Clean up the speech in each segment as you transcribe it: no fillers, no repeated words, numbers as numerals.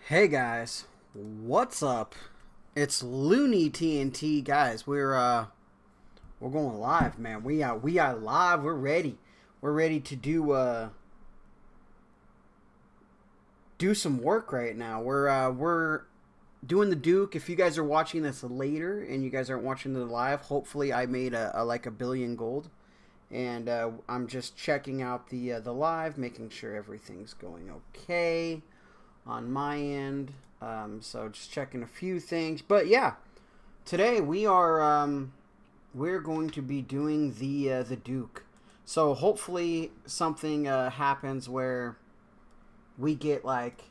Hey guys, what's up? It's Looney TNT guys. We're going live, man. We are live. We're ready. We're ready to do some work right now. We're doing the Duke. If you guys are watching this later and you guys aren't watching the live, hopefully I made a billion gold, and I'm just checking out the live, making sure everything's going okay on my end. So just checking a few things. But yeah, today we're going to be doing the Duke. So hopefully something happens where we get like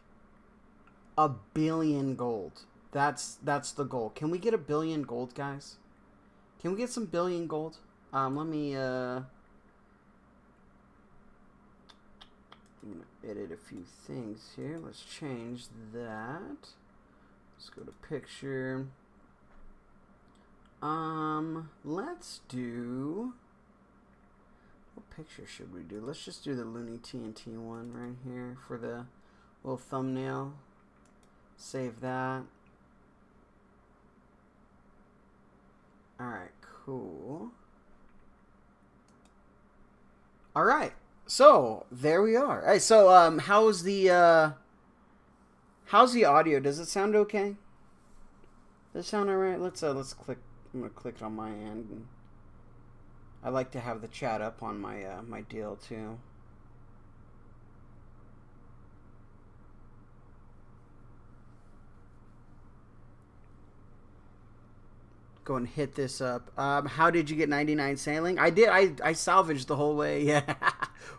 a billion gold. That's the goal. Can we get a billion gold, guys? Can we get some billion gold? Let me I'm gonna edit a few things here. Let's change that. Let's go to picture. Let's do, what picture should we do? Let's just do the Looney TNT one right here for the little thumbnail. Save that. Alright, cool. Alright. So there we are. All right, so how's the audio? Does it sound okay? Does it sound alright? Let's click. I'm gonna click it on my end. And I like to have the chat up on my my deal too. Go and hit this up. How did you get 99 sailing? I did. I salvaged the whole way. Yeah,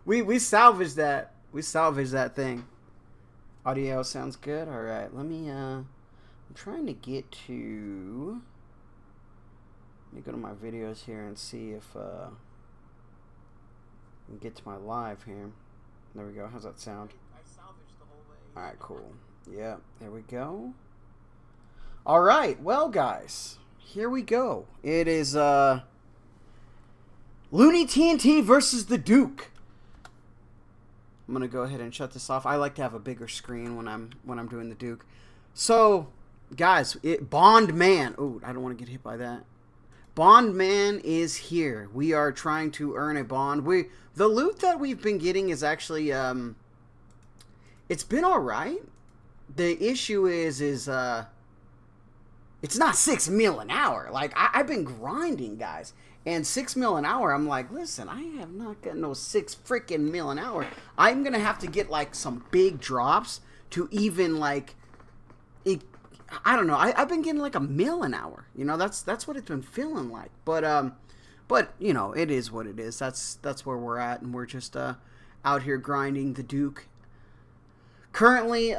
we salvaged that. We salvaged that thing. Audio sounds good. All right. Let me. I'm trying to get to. Let me go to my videos here and see if I can get to my live here. There we go. How's that sound? I salvaged the whole way. All right. Cool. Yeah. There we go. All right. Well, guys. Here we go. It is Looney TNT versus the Duke. I'm gonna go ahead and shut this off. I like to have a bigger screen when I'm doing the Duke. So, guys, Bond Man. Oh, I don't want to get hit by that. Bond Man is here. We are trying to earn a bond. The loot that we've been getting is actually it's been all right. The issue is it's not 6 mil an hour. Like, I've been grinding, guys. And 6 mil an hour, I'm like, listen, I have not got no 6 freaking mil an hour. I'm going to have to get, like, some big drops to even, like, I don't know. I've been getting, like, a mil an hour. You know, that's what it's been feeling like. But, you know, it is what it is. That's where we're at. And we're just out here grinding the Duke. Currently,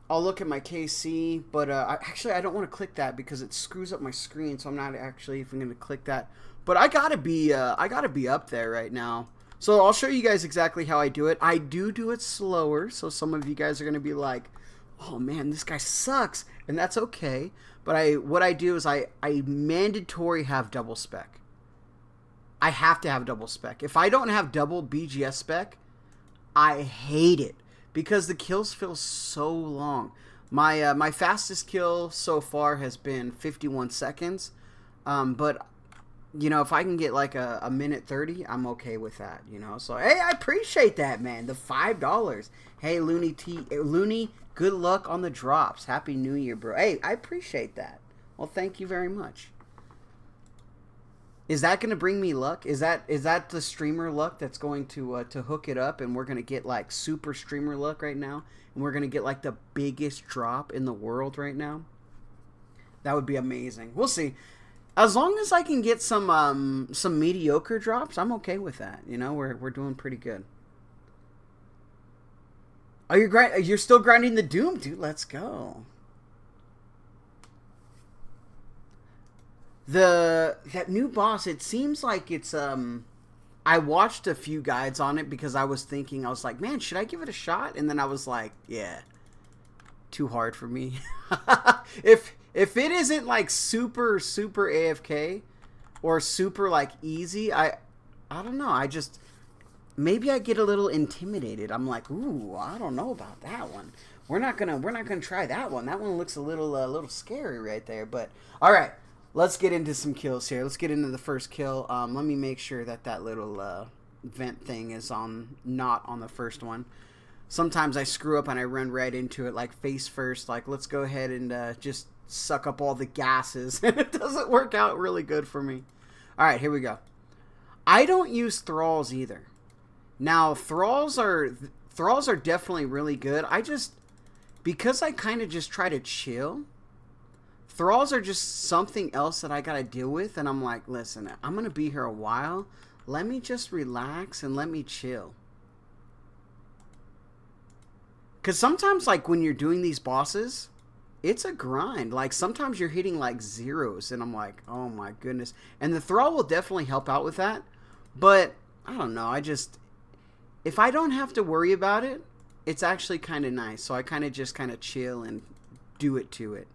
I'll look at my KC, but actually I don't want to click that because it screws up my screen, so I'm not actually even going to click that. But I gotta be up there right now. So I'll show you guys exactly how I do it. I do it slower, so some of you guys are going to be like, "Oh man, this guy sucks," and that's okay. But what I do is I mandatory have double spec. I have to have double spec. If I don't have double BGS spec, I hate it. Because the kills feel so long. My fastest kill so far has been 51 seconds. But, you know, if I can get like a minute 30, I'm okay with that, you know. So, hey, I appreciate that, man. The $5. Hey, Looney, good luck on the drops. Happy New Year, bro. Hey, I appreciate that. Well, thank you very much. Is that going to bring me luck? Is that the streamer luck that's going to hook it up, and we're going to get like super streamer luck right now, and we're going to get like the biggest drop in the world right now? That would be amazing. We'll see. As long as I can get some mediocre drops, I'm okay with that. You know, we're doing pretty good. Oh, you're still grinding the Doom, dude. Let's go. That new boss, it seems like it's I watched a few guides on it because I was like, man, should I give it a shot? And then I was like, yeah, too hard for me. if it isn't like super AFK or super like easy, I don't know. I just maybe I get a little intimidated. I'm like, ooh, I don't know about that one. We're not gonna try that one. That one looks a little scary right there. But all right, let's get into some kills here. Let's get into the first kill. Let me make sure that little vent thing is not on the first one. Sometimes I screw up and I run right into it, like face first. Like, let's go ahead and just suck up all the gases, and it doesn't work out really good for me. All right, here we go. I don't use thralls either. Now, thralls are definitely really good. Because I kind of just try to chill, thralls are just something else that I got to deal with. And I'm like, listen, I'm going to be here a while. Let me just relax and let me chill. Because sometimes, like, when you're doing these bosses, it's a grind. Like, sometimes you're hitting, like, zeros. And I'm like, oh, my goodness. And the thrall will definitely help out with that. But, I don't know. If I don't have to worry about it, it's actually kind of nice. So I kind of chill and do it to it.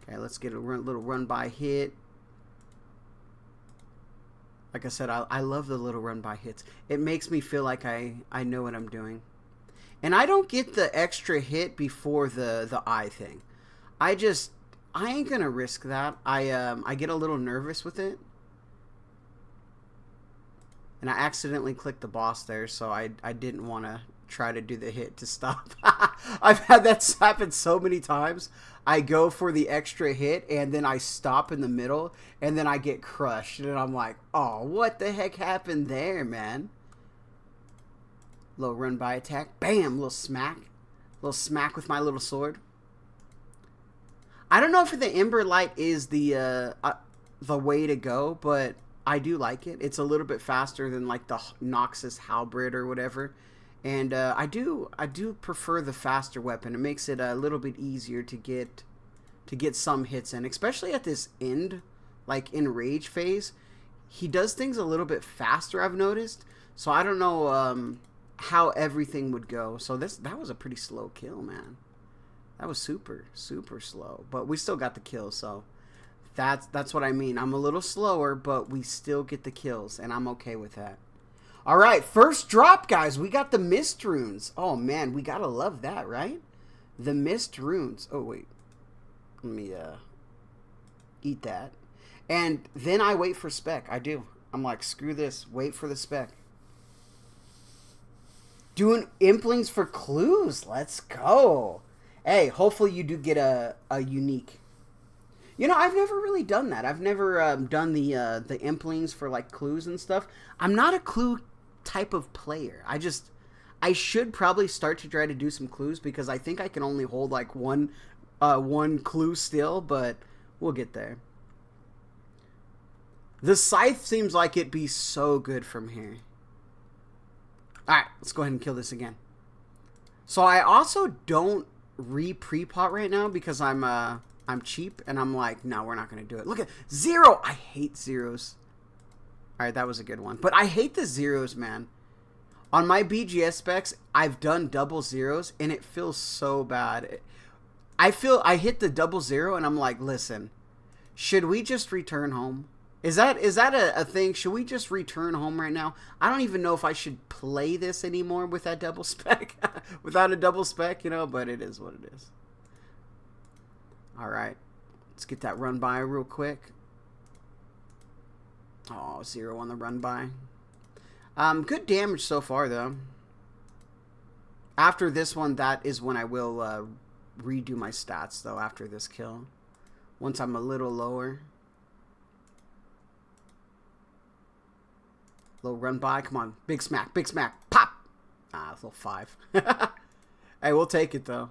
Okay, let's get a little run by hit. Like I said, I love the little run by hits. It makes me feel like I know what I'm doing. And I don't get the extra hit before the eye thing. I ain't gonna risk that. I get a little nervous with it. And I accidentally clicked the boss there, so I didn't want to try to do the hit to stop. I've had that happen so many times. I go for the extra hit, and then I stop in the middle, and then I get crushed. And I'm like, oh, what the heck happened there, man? Little run by attack. Bam! Little smack. Little smack with my little sword. I don't know if the Ember Light is the way to go, but I do like it. It's a little bit faster than like the Noxus Halberd or whatever. And I do prefer the faster weapon. It makes it a little bit easier to get some hits in, especially at this end, like in rage phase. He does things a little bit faster, I've noticed. So I don't know how everything would go. So that was a pretty slow kill, man. That was super slow, but we still got the kill. So that's what I mean. I'm a little slower, but we still get the kills, and I'm okay with that. All right, first drop, guys. We got the Mist Runes. Oh, man, we got to love that, right? The Mist Runes. Oh, wait. Let me eat that. And then I wait for spec. I do. I'm like, screw this. Wait for the spec. Doing implings for clues. Let's go. Hey, hopefully you do get a unique. You know, I've never really done that. I've never done the implings for, like, clues and stuff. I'm not a clue type of player. I should probably start to try to do some clues, because I think I can only hold like one clue still, but we'll get there. The scythe seems like it'd be so good from here. Alright, let's go ahead and kill this again. So I also don't pre-pot right now because I'm cheap, and I'm like, no, we're not gonna do it. Look at 0. I hate zeros. Alright, that was a good one. But I hate the zeros, man. On my BGS specs, I've done double zeros, and it feels so bad. I hit the double zero, and I'm like, listen, should we just return home? Is that a thing? Should we just return home right now? I don't even know if I should play this anymore with that double spec. Without a double spec, you know, but it is what it is. Alright, let's get that run by real quick. Oh, 0 on the run by. Good damage so far, though. After this one, that is when I will redo my stats, though, after this kill. Once I'm a little lower. Little run by. Come on. Big smack. Big smack. Pop! Ah, little 5. Hey, we'll take it, though.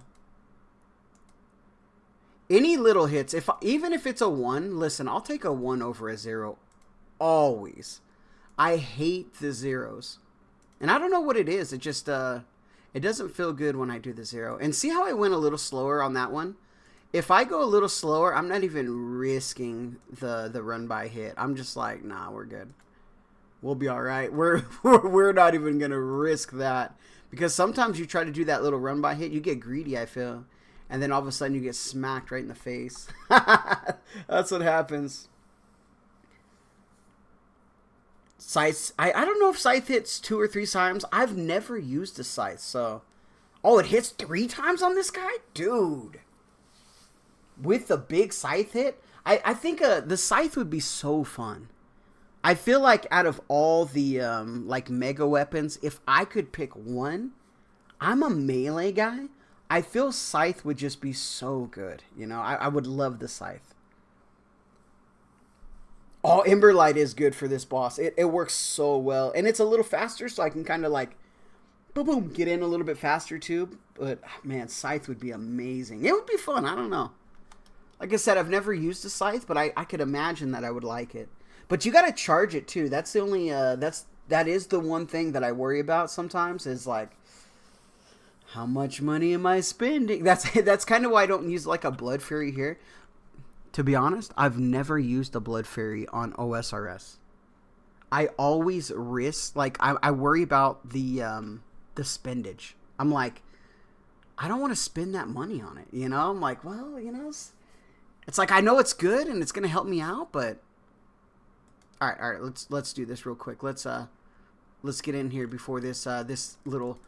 Any little hits, even if it's a 1, listen, I'll take a 1 over a 0. Always. I hate the zeros. And I don't know what it is. It just, it doesn't feel good when I do the 0. And see how I went a little slower on that one? If I go a little slower, I'm not even risking the run by hit. I'm just like, nah, we're good. We'll be all right. We're not even going to risk that. Because sometimes you try to do that little run by hit, you get greedy, I feel. And then all of a sudden you get smacked right in the face. That's what happens. Scythe. I don't know if scythe hits 2 or 3 times. I've never used a scythe, so Oh, it hits 3 times on this guy? Dude. With the big scythe hit, I think the scythe would be so fun. I feel like out of all the like mega weapons, if I could pick one, I'm a melee guy. I feel scythe would just be so good. You know, I would love the scythe. Oh, Emberlight is good for this boss. It works so well. And it's a little faster, so I can kind of like, boom, boom, get in a little bit faster too. But, man, scythe would be amazing. It would be fun. I don't know. Like I said, I've never used a scythe, but I could imagine that I would like it. But you got to charge it too. That's the only, that is the one thing that I worry about sometimes is like, how much money am I spending? That's kind of why I don't use like a Blood Fury here. To be honest, I've never used a Blood Fury on OSRS. I always risk, like, I worry about the spendage. I'm like, I don't want to spend that money on it, you know? I'm like, well, you know, it's like I know it's good and it's gonna help me out, but all right, let's do this real quick. Let's get in here before this this little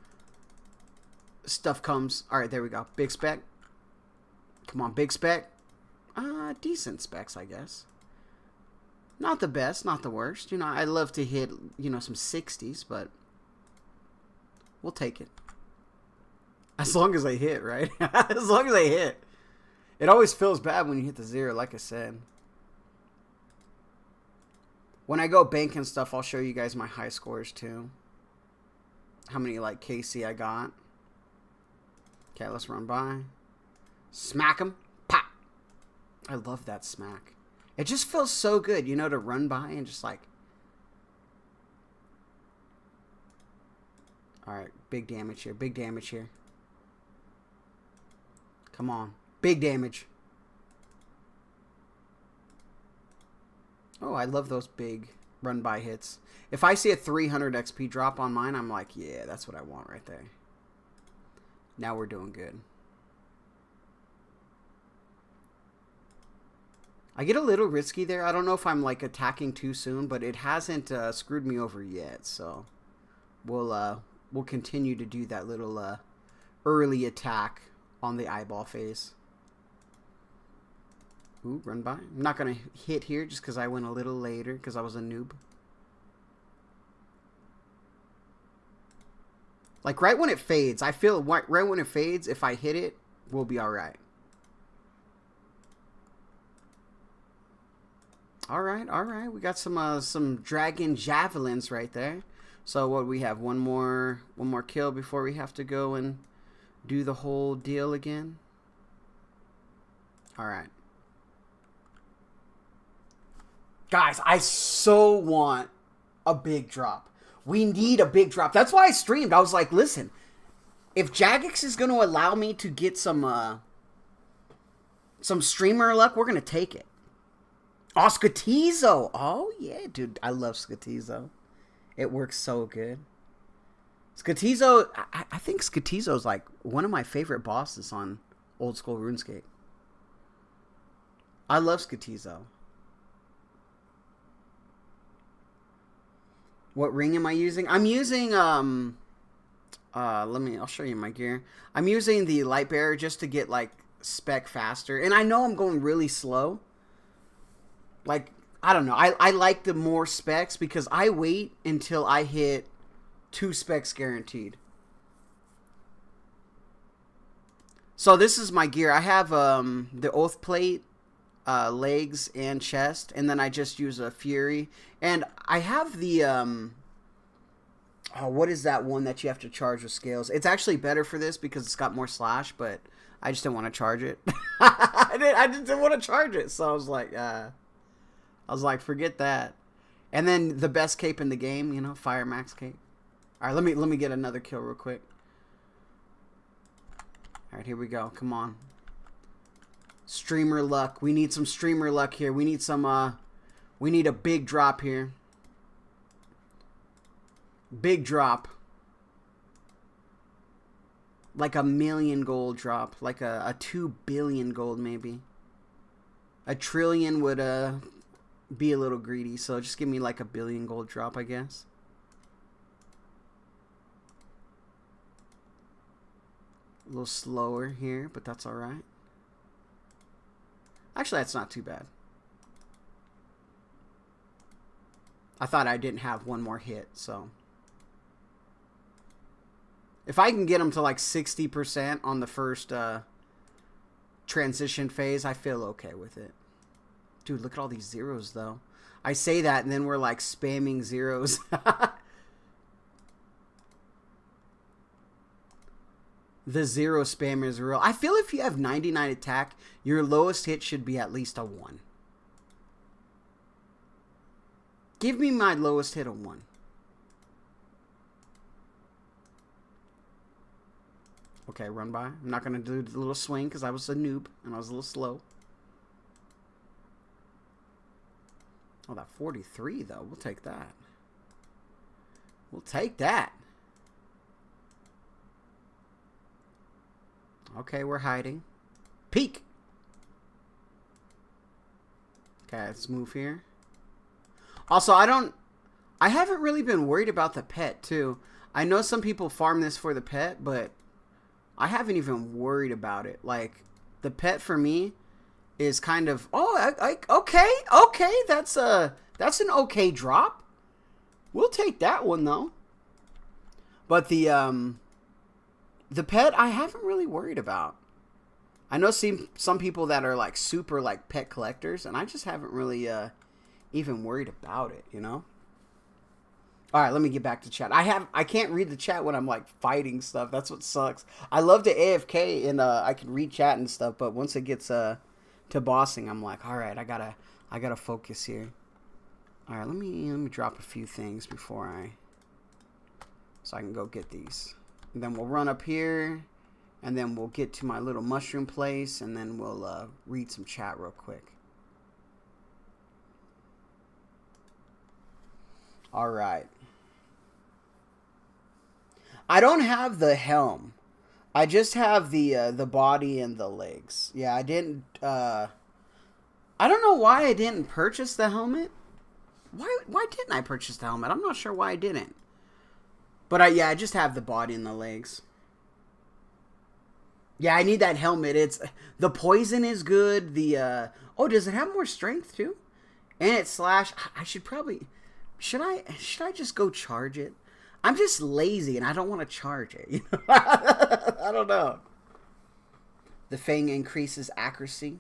stuff comes. All right, there we go. Big spec. Come on, big spec. Decent specs, I guess. Not the best, not the worst. You know, I love to hit, you know, some 60s, but we'll take it. As long as I hit, right? As long as I hit. It always feels bad when you hit the 0, like I said. When I go bank and stuff, I'll show you guys my high scores too. How many, like, KC I got. Okay, let's run by. Smack him. Pop. I love that smack. It just feels so good, you know, to run by and just like... Alright, big damage here. Big damage here. Come on. Big damage. Oh, I love those big run-by hits. If I see a 300 XP drop on mine, I'm like, yeah, that's what I want right there. Now we're doing good. I get a little risky there. I don't know if I'm, like, attacking too soon, but it hasn't screwed me over yet. So we'll continue to do that little early attack on the eyeball phase. Ooh, run by. I'm not going to hit here just because I went a little later because I was a noob. Like, right when it fades, I feel right when it fades, if I hit it, we'll be all right. All right, all right. We got some dragon javelins right there. So what we have? One more kill before we have to go and do the whole deal again. All right. Guys, I so want a big drop. We need a big drop. That's why I streamed. I was like, listen, if Jagex is going to allow me to get some streamer luck, we're going to take it. Oh, Skatizo. Oh, yeah, dude. I love Skatizo. It works so good. Skatizo, I think Skatizo is like one of my favorite bosses on old school RuneScape. I love Skatizo. What ring am I using? I'm using, I'll show you my gear. I'm using the Light Bearer just to get, like, spec faster. And I know I'm going really slow. Like, I don't know. I like the more specs because I wait until I hit 2 specs guaranteed. So this is my gear. I have the Oath Plate, legs, and chest. And then I just use a Fury. And I have the... what is that one that you have to charge with scales? It's actually better for this because it's got more slash, but I just didn't want to charge it. I just didn't want to charge it. So I was like, forget that. And then the best cape in the game, you know, Fire Max cape. All right, let me get another kill real quick. All right, here we go. Come on. Streamer luck. We need some streamer luck here. We need some we need a big drop here. Big drop. Like a 1,000,000 gold drop. Like a 2 billion gold maybe. A trillion would be a little greedy, so just give me like a 1 billion gold drop, I guess. A little slower here, but that's alright. Actually, that's not too bad. I thought I didn't have one more hit, so. If I can get him to like 60% on the first transition phase, I feel okay with it. Dude, look at all these zeros, though. I say that, and then we're like spamming zeros. The zero spam is real. I feel if you have 99 attack, your lowest hit should be at least a 1. Give me my lowest hit a 1. Okay, run by. I'm not going to do the little swing because I was a noob and I was a little slow. Oh, that 43, though. We'll take that. We'll take that. Okay, we're hiding. Peek! Okay, let's move here. Also, I haven't really been worried about the pet, too. I know some people farm this for the pet, but I haven't even worried about it. Like, the pet for me is kind of, okay, that's an okay drop. We'll take that one, though. But the pet, I haven't really worried about. I know some people that are, like, super, like, pet collectors, and I just haven't really, even worried about it, you know? All right, let me get back to chat. I can't read the chat when I'm like fighting stuff. That's what sucks. I love to AFK and I can read chat and stuff, but once it gets to bossing, I'm like, all right, I gotta focus here. All right, let me drop a few things before so I can go get these. And then we'll run up here, and then we'll get to my little mushroom place, and then we'll read some chat real quick. All right. I don't have the helm. I just have the body and the legs. Yeah, I didn't. I don't know why I didn't purchase the helmet. Why didn't I purchase the helmet? I'm not sure why I didn't. But I just have the body and the legs. Yeah, I need that helmet. The poison is good. Oh, does it have more strength too? And it's slash. I should probably. Should I just go charge it? I'm just lazy and I don't want to charge it. You know? I don't know. The Fang increases accuracy.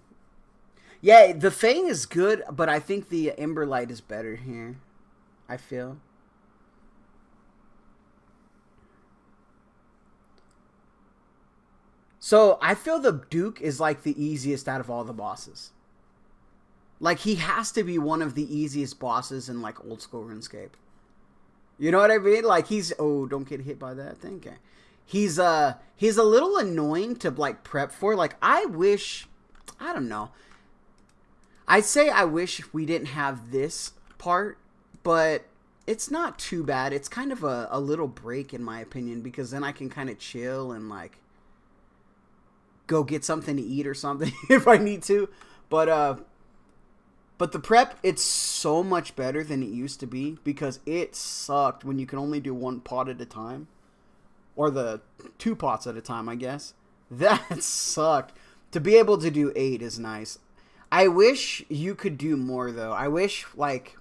Yeah, the Fang is good, but I think the Ember Light is better here. I feel. So I feel the Duke is like the easiest out of all the bosses. Like, he has to be one of the easiest bosses in, like, old school RuneScape. You know what I mean? Like, oh, don't get hit by that thing. Okay. He's a little annoying to, like, prep for. Like, I don't know. I'd say I wish we didn't have this part, but it's not too bad. It's kind of a little break, in my opinion, because then I can kind of chill and, like, go get something to eat or something if I need to. But the prep, it's so much better than it used to be because it sucked when you can only do 1 pot at a time. Or the 2 pots at a time, I guess. That sucked. To be able to do 8 is nice. I wish you could do more, though. I wish, like,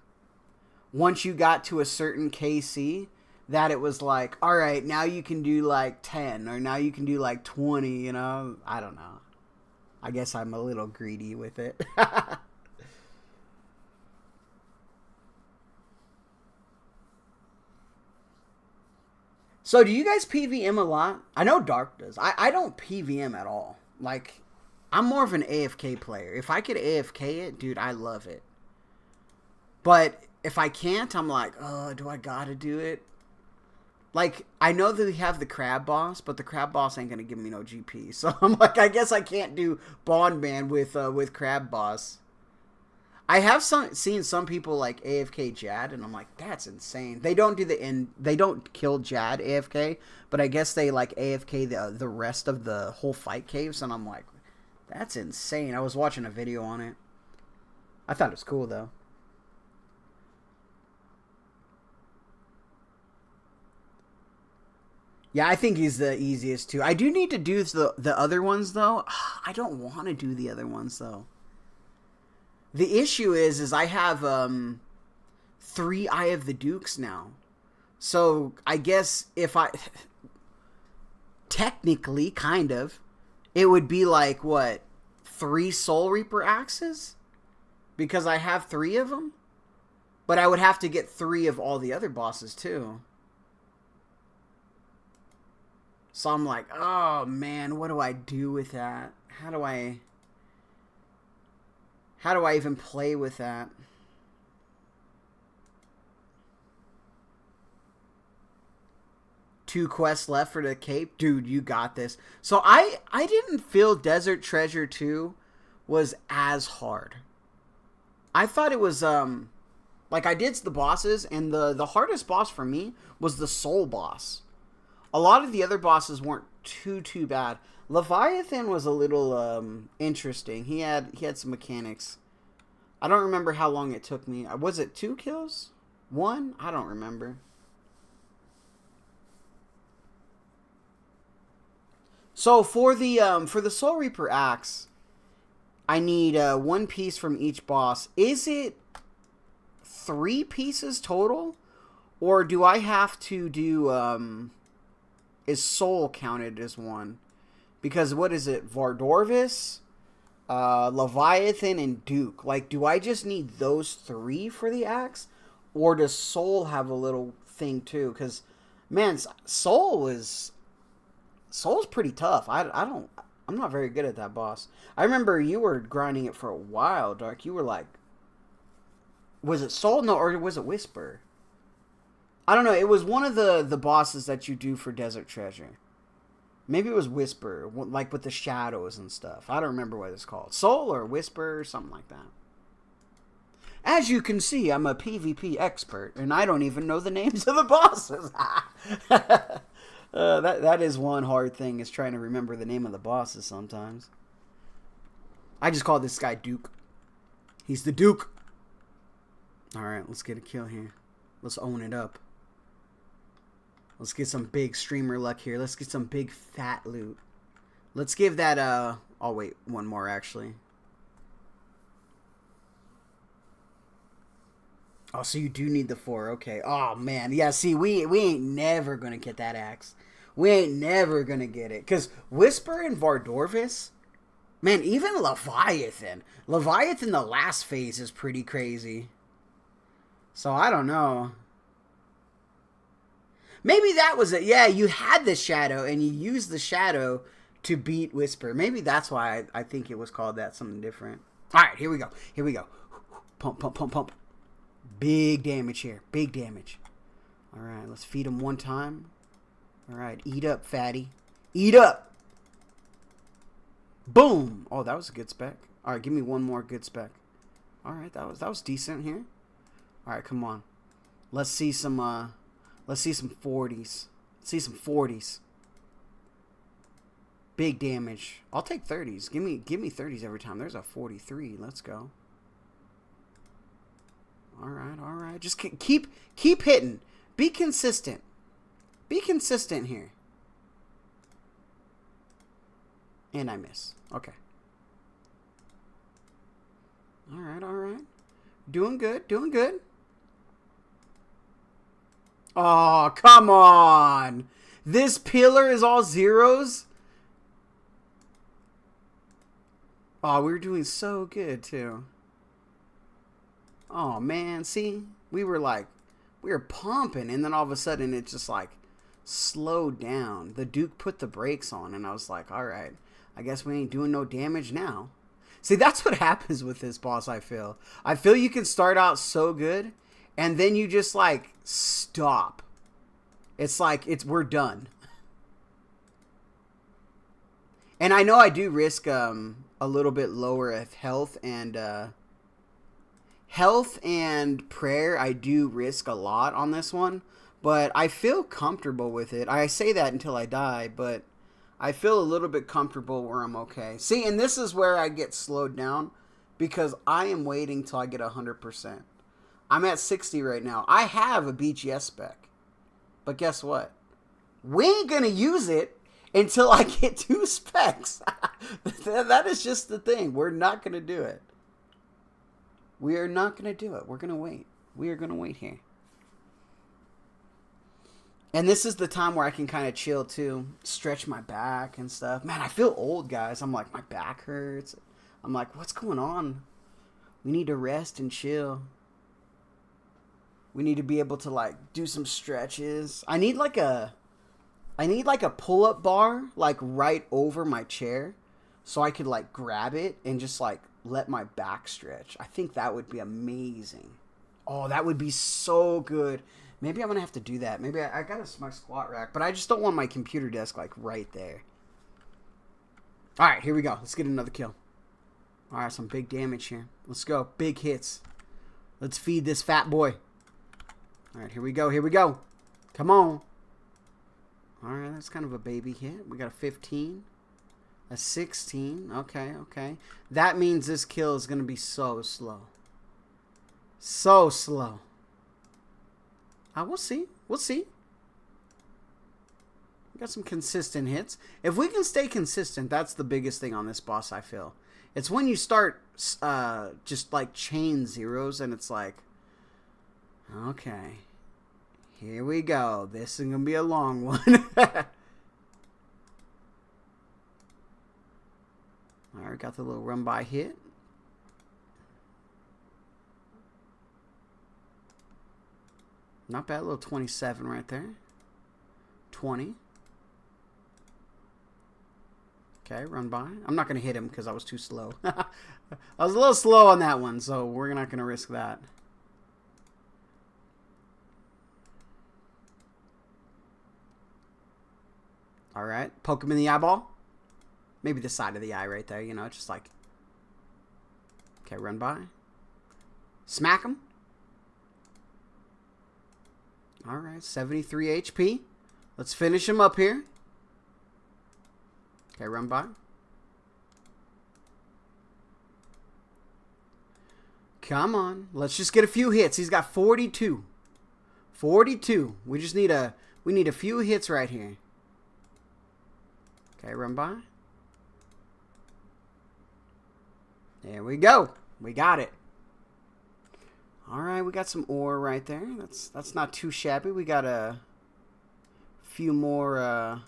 once you got to a certain KC, that it was like, all right, now you can do, like, 10. Or now you can do, like, 20, you know? I don't know. I guess I'm a little greedy with it. So, do you guys PVM a lot? I know Dark does. I don't PVM at all. Like, I'm more of an AFK player. If I could AFK it, dude, I love it. But if I can't, I'm like, oh, do I gotta do it? Like, I know that we have the crab boss, but the crab boss ain't gonna give me no GP. So I'm like, I guess I can't do Bondman with crab boss. I have seen some people like AFK Jad, and I'm like, that's insane. They don't do they don't kill Jad AFK, but I guess they like AFK the rest of the whole fight caves, and I'm like, that's insane. I was watching a video on it. I thought it was cool though. Yeah, I think he's the easiest too. I do need to do the other ones though. I don't want to do the other ones though. The issue is I have 3 Eye of the Dukes now. So I guess if I technically kind of it would be like what 3 Soul Reaper axes because I have 3 of them. But I would have to get 3 of all the other bosses too. So I'm like, oh man, what do I do with that? How do I even play with that? Two quests left for the cape? Dude, you got this. So I didn't feel Desert Treasure 2 was as hard. I thought it was like I did the bosses, and the hardest boss for me was the soul boss. A lot of the other bosses weren't too bad. Leviathan was a little interesting. He had some mechanics. I don't remember how long it took me. Was it 2 kills? 1? I don't remember. So for the Soul Reaper axe, I need 1 piece from each boss. Is it 3 pieces total, or do I have to do is soul counted as 1? Because what is it? Vardorvis, Leviathan, and Duke. Like, do I just need those 3 for the axe, or does soul have a little thing too? Because man, soul's pretty tough. I'm not very good at that boss. I remember you were grinding it for a while, Dark. You were like, was it Soul? No, or was it Whisper? I don't know. It was one of the bosses that you do for Desert Treasure. Maybe it was Whisper, like with the shadows and stuff. I don't remember what it's called. Soul or Whisper or something like that. As you can see, I'm a PvP expert, and I don't even know the names of the bosses. That is one hard thing, is trying to remember the name of the bosses sometimes. I just call this guy Duke. He's the Duke. Alright, let's get a kill here. Let's own it up. Let's get some big streamer luck here. Let's get some big fat loot. Let's give that, oh wait, one more actually. Oh, so you do need the 4. Okay. Oh, man. Yeah, see, we ain't never going to get that axe. We ain't never going to get it. Because Whisper and Vardorvis, man, even Leviathan. Leviathan, the last phase, is pretty crazy. So, I don't know. Maybe that was it. Yeah, you had the shadow, and you used the shadow to beat Whisper. Maybe that's why I think it was called that, something different. All right, here we go. Here we go. Pump, pump, pump, pump. Big damage here. Big damage. All right, let's feed him one time. All right, eat up, fatty. Eat up. Boom. Oh, that was a good spec. All right, give me one more good spec. All right, that was decent here. All right, come on. Let's see some 40s. Let's see some 40s. Big damage. I'll take 30s. Give me 30s every time. There's a 43. Let's go. All right. Just keep hitting. Be consistent. Be consistent here. And I miss. Okay. All right. Doing good. Oh, come on. This pillar is all zeros? Oh, we were doing so good, too. Oh, man. See? We were pumping, and then all of a sudden it just, slowed down. The Duke put the brakes on, and I was like, all right, I guess we ain't doing no damage now. See, that's what happens with this boss, I feel. I feel you can start out so good, and then you just, stop. It's we're done. And I know I do risk a little bit lower of health and prayer. I do risk a lot on this one, but I feel comfortable with it. I say that until I die, but I feel a little bit comfortable where I'm okay. See, and this is where I get slowed down because I am waiting till I get 100%. I'm at 60 right now. I have a BGS spec, but guess what? We ain't gonna use it until I get 2 specs. That is just the thing. We're not gonna do it. We are not gonna do it. We're gonna wait. We are gonna wait here. And this is the time where I can kind of chill too, stretch my back and stuff. Man, I feel old, guys. I'm like, my back hurts. I'm like, what's going on? We need to rest and chill. We need to be able to like do some stretches. I need like a pull-up bar like right over my chair so I could like grab it and just like let my back stretch. I think that would be amazing. Oh, that would be so good. Maybe I'm going to have to do that. Maybe I got my squat rack, but I just don't want my computer desk like right there. All right, here we go. Let's get another kill. All right, some big damage here. Let's go. Big hits. Let's feed this fat boy. All right, here we go. Here we go. Come on. All right, that's kind of a baby hit. We got a 15. A 16. Okay, okay. That means this kill is going to be so slow. So slow. We'll see. We'll see. We got some consistent hits. If we can stay consistent, that's the biggest thing on this boss, I feel. It's when you start just like chain zeros and it's like, okay, here we go. This is going to be a long one. Alright, got the little run by hit. Not bad, a little 27 right there. 20. Okay, run by. I'm not going to hit him because I was too slow. I was a little slow on that one, so we're not going to risk that. All right, poke him in the eyeball. Maybe the side of the eye right there, you know, just like. Okay, run by. Smack him. All right, 73 HP. Let's finish him up here. Okay, run by. Come on. Let's just get a few hits. He's got 42. 42. We just need a few hits right here. Okay, run by. There we go. We got it. All right, we got some ore right there. That's not too shabby. We got a few more,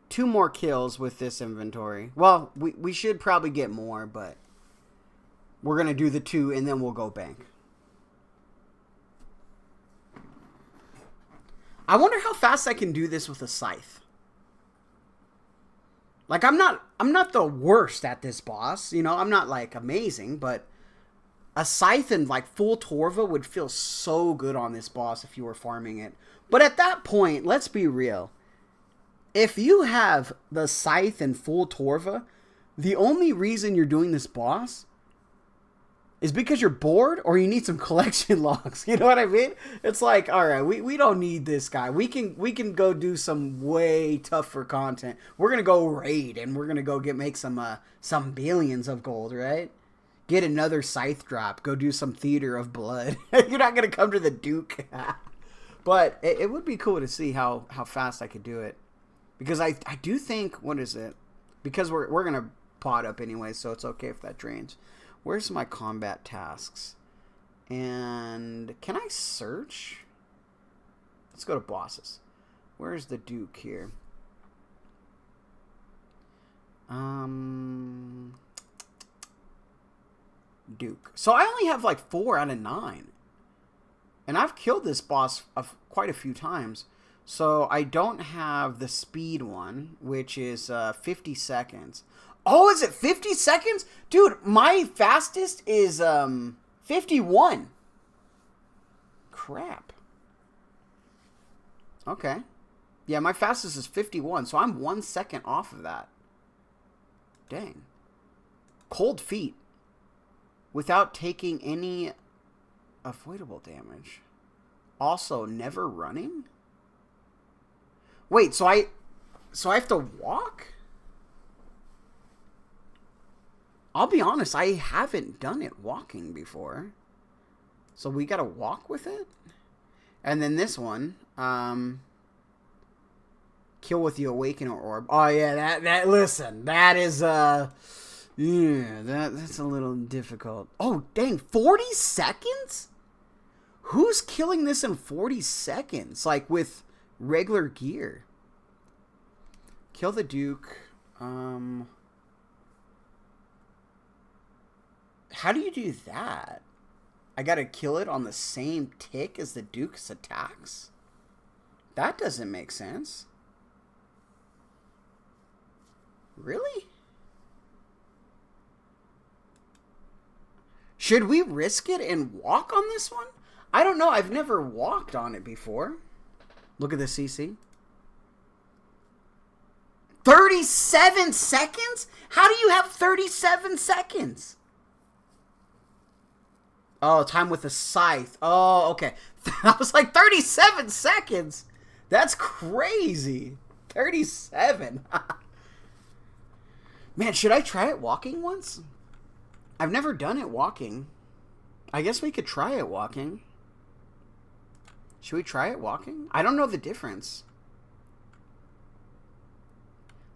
2 more kills with this inventory. Well, we should probably get more, but we're going to do the 2 and then we'll go bank. I wonder how fast I can do this with a scythe. Like, I'm not the worst at this boss. You know, I'm not, like, amazing, but a scythe and, like, full Torva would feel so good on this boss if you were farming it. But at that point, let's be real. If you have the scythe and full Torva, the only reason you're doing this boss is because you're bored or you need some collection logs. You know what I mean? It's like, all right, we don't need this guy. We can go do some way tougher content. We're gonna go raid and we're gonna go make some billions of gold, right? Get another scythe drop. Go do some theater of blood. You're not gonna come to the Duke. But it would be cool to see how fast I could do it. Because I do think, what is it? Because we're gonna pot up anyway, so it's okay if that drains. Where's my combat tasks? And can I search? Let's go to bosses. Where's the Duke here? Duke. So I only have like 4 out of 9. And I've killed this boss quite a few times. So I don't have the speed one, which is 50 seconds. Oh, is it 50 seconds? Dude, my fastest is 51. Crap. Okay. Yeah, my fastest is 51, so I'm 1 second off of that. Dang. Cold feet. Without taking any avoidable damage. Also, never running? Wait, so I have to walk? I'll be honest, I haven't done it walking before. So we gotta walk with it? And then this one, Kill with the Awakener Orb. Oh, yeah, listen, that is, yeah, that's a little difficult. Oh, dang, 40 seconds? Who's killing this in 40 seconds? Like, with regular gear. Kill the Duke. How do you do that? I gotta kill it on the same tick as the Duke's attacks? That doesn't make sense. Really? Should we risk it and walk on this one? I don't know. I've never walked on it before. Look at the CC. 37 seconds? How do you have 37 seconds? Oh, time with the scythe. Oh, okay. I was like, 37 seconds? That's crazy. 37. Man, should I try it walking once? I've never done it walking. I guess we could try it walking. Should we try it walking? I don't know the difference.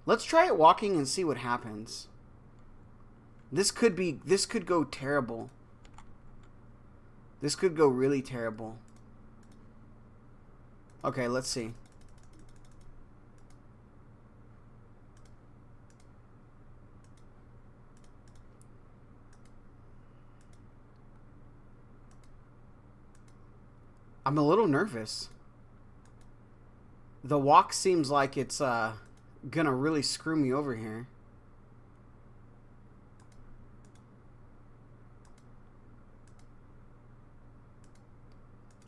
Let's try it walking and see what happens. This could go terrible. This could go really terrible. Okay, let's see. I'm a little nervous. The walk seems like it's gonna really screw me over here.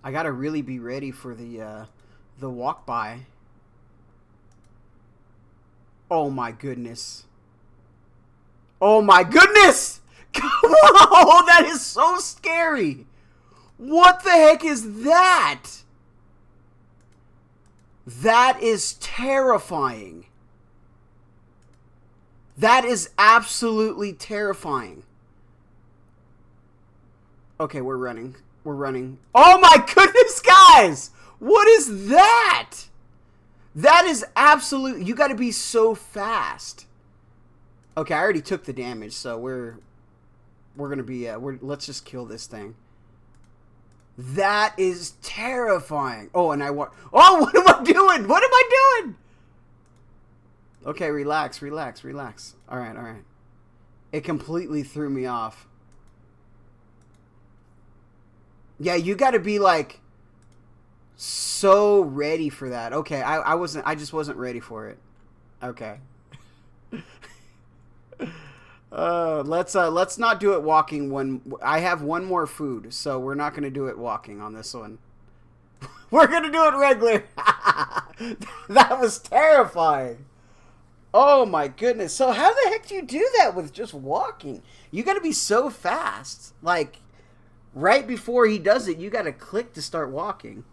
I gotta really be ready for the walk by. Oh my goodness. Oh my goodness! Oh, that is so scary! What the heck is that? That is terrifying. That is absolutely terrifying. Okay, we're running. We're running. Oh my goodness, guys! What is that? That is absolute. You got to be so fast. Okay, I already took the damage, so we're gonna be. Let's just kill this thing. That is terrifying. Oh, and I want. Oh, what am I doing? What am I doing? Okay, relax, relax, relax. All right, all right. It completely threw me off. Yeah, you got to be like so ready for that. Okay, I wasn't. I just wasn't ready for it. Okay. Let's not do it walking when I have one more food, so we're not going to do it walking on this one. We're going to do it regular. That was terrifying. Oh my goodness. So how the heck do you do that with just walking? You got to be so fast. Like right before he does it, you got to click to start walking.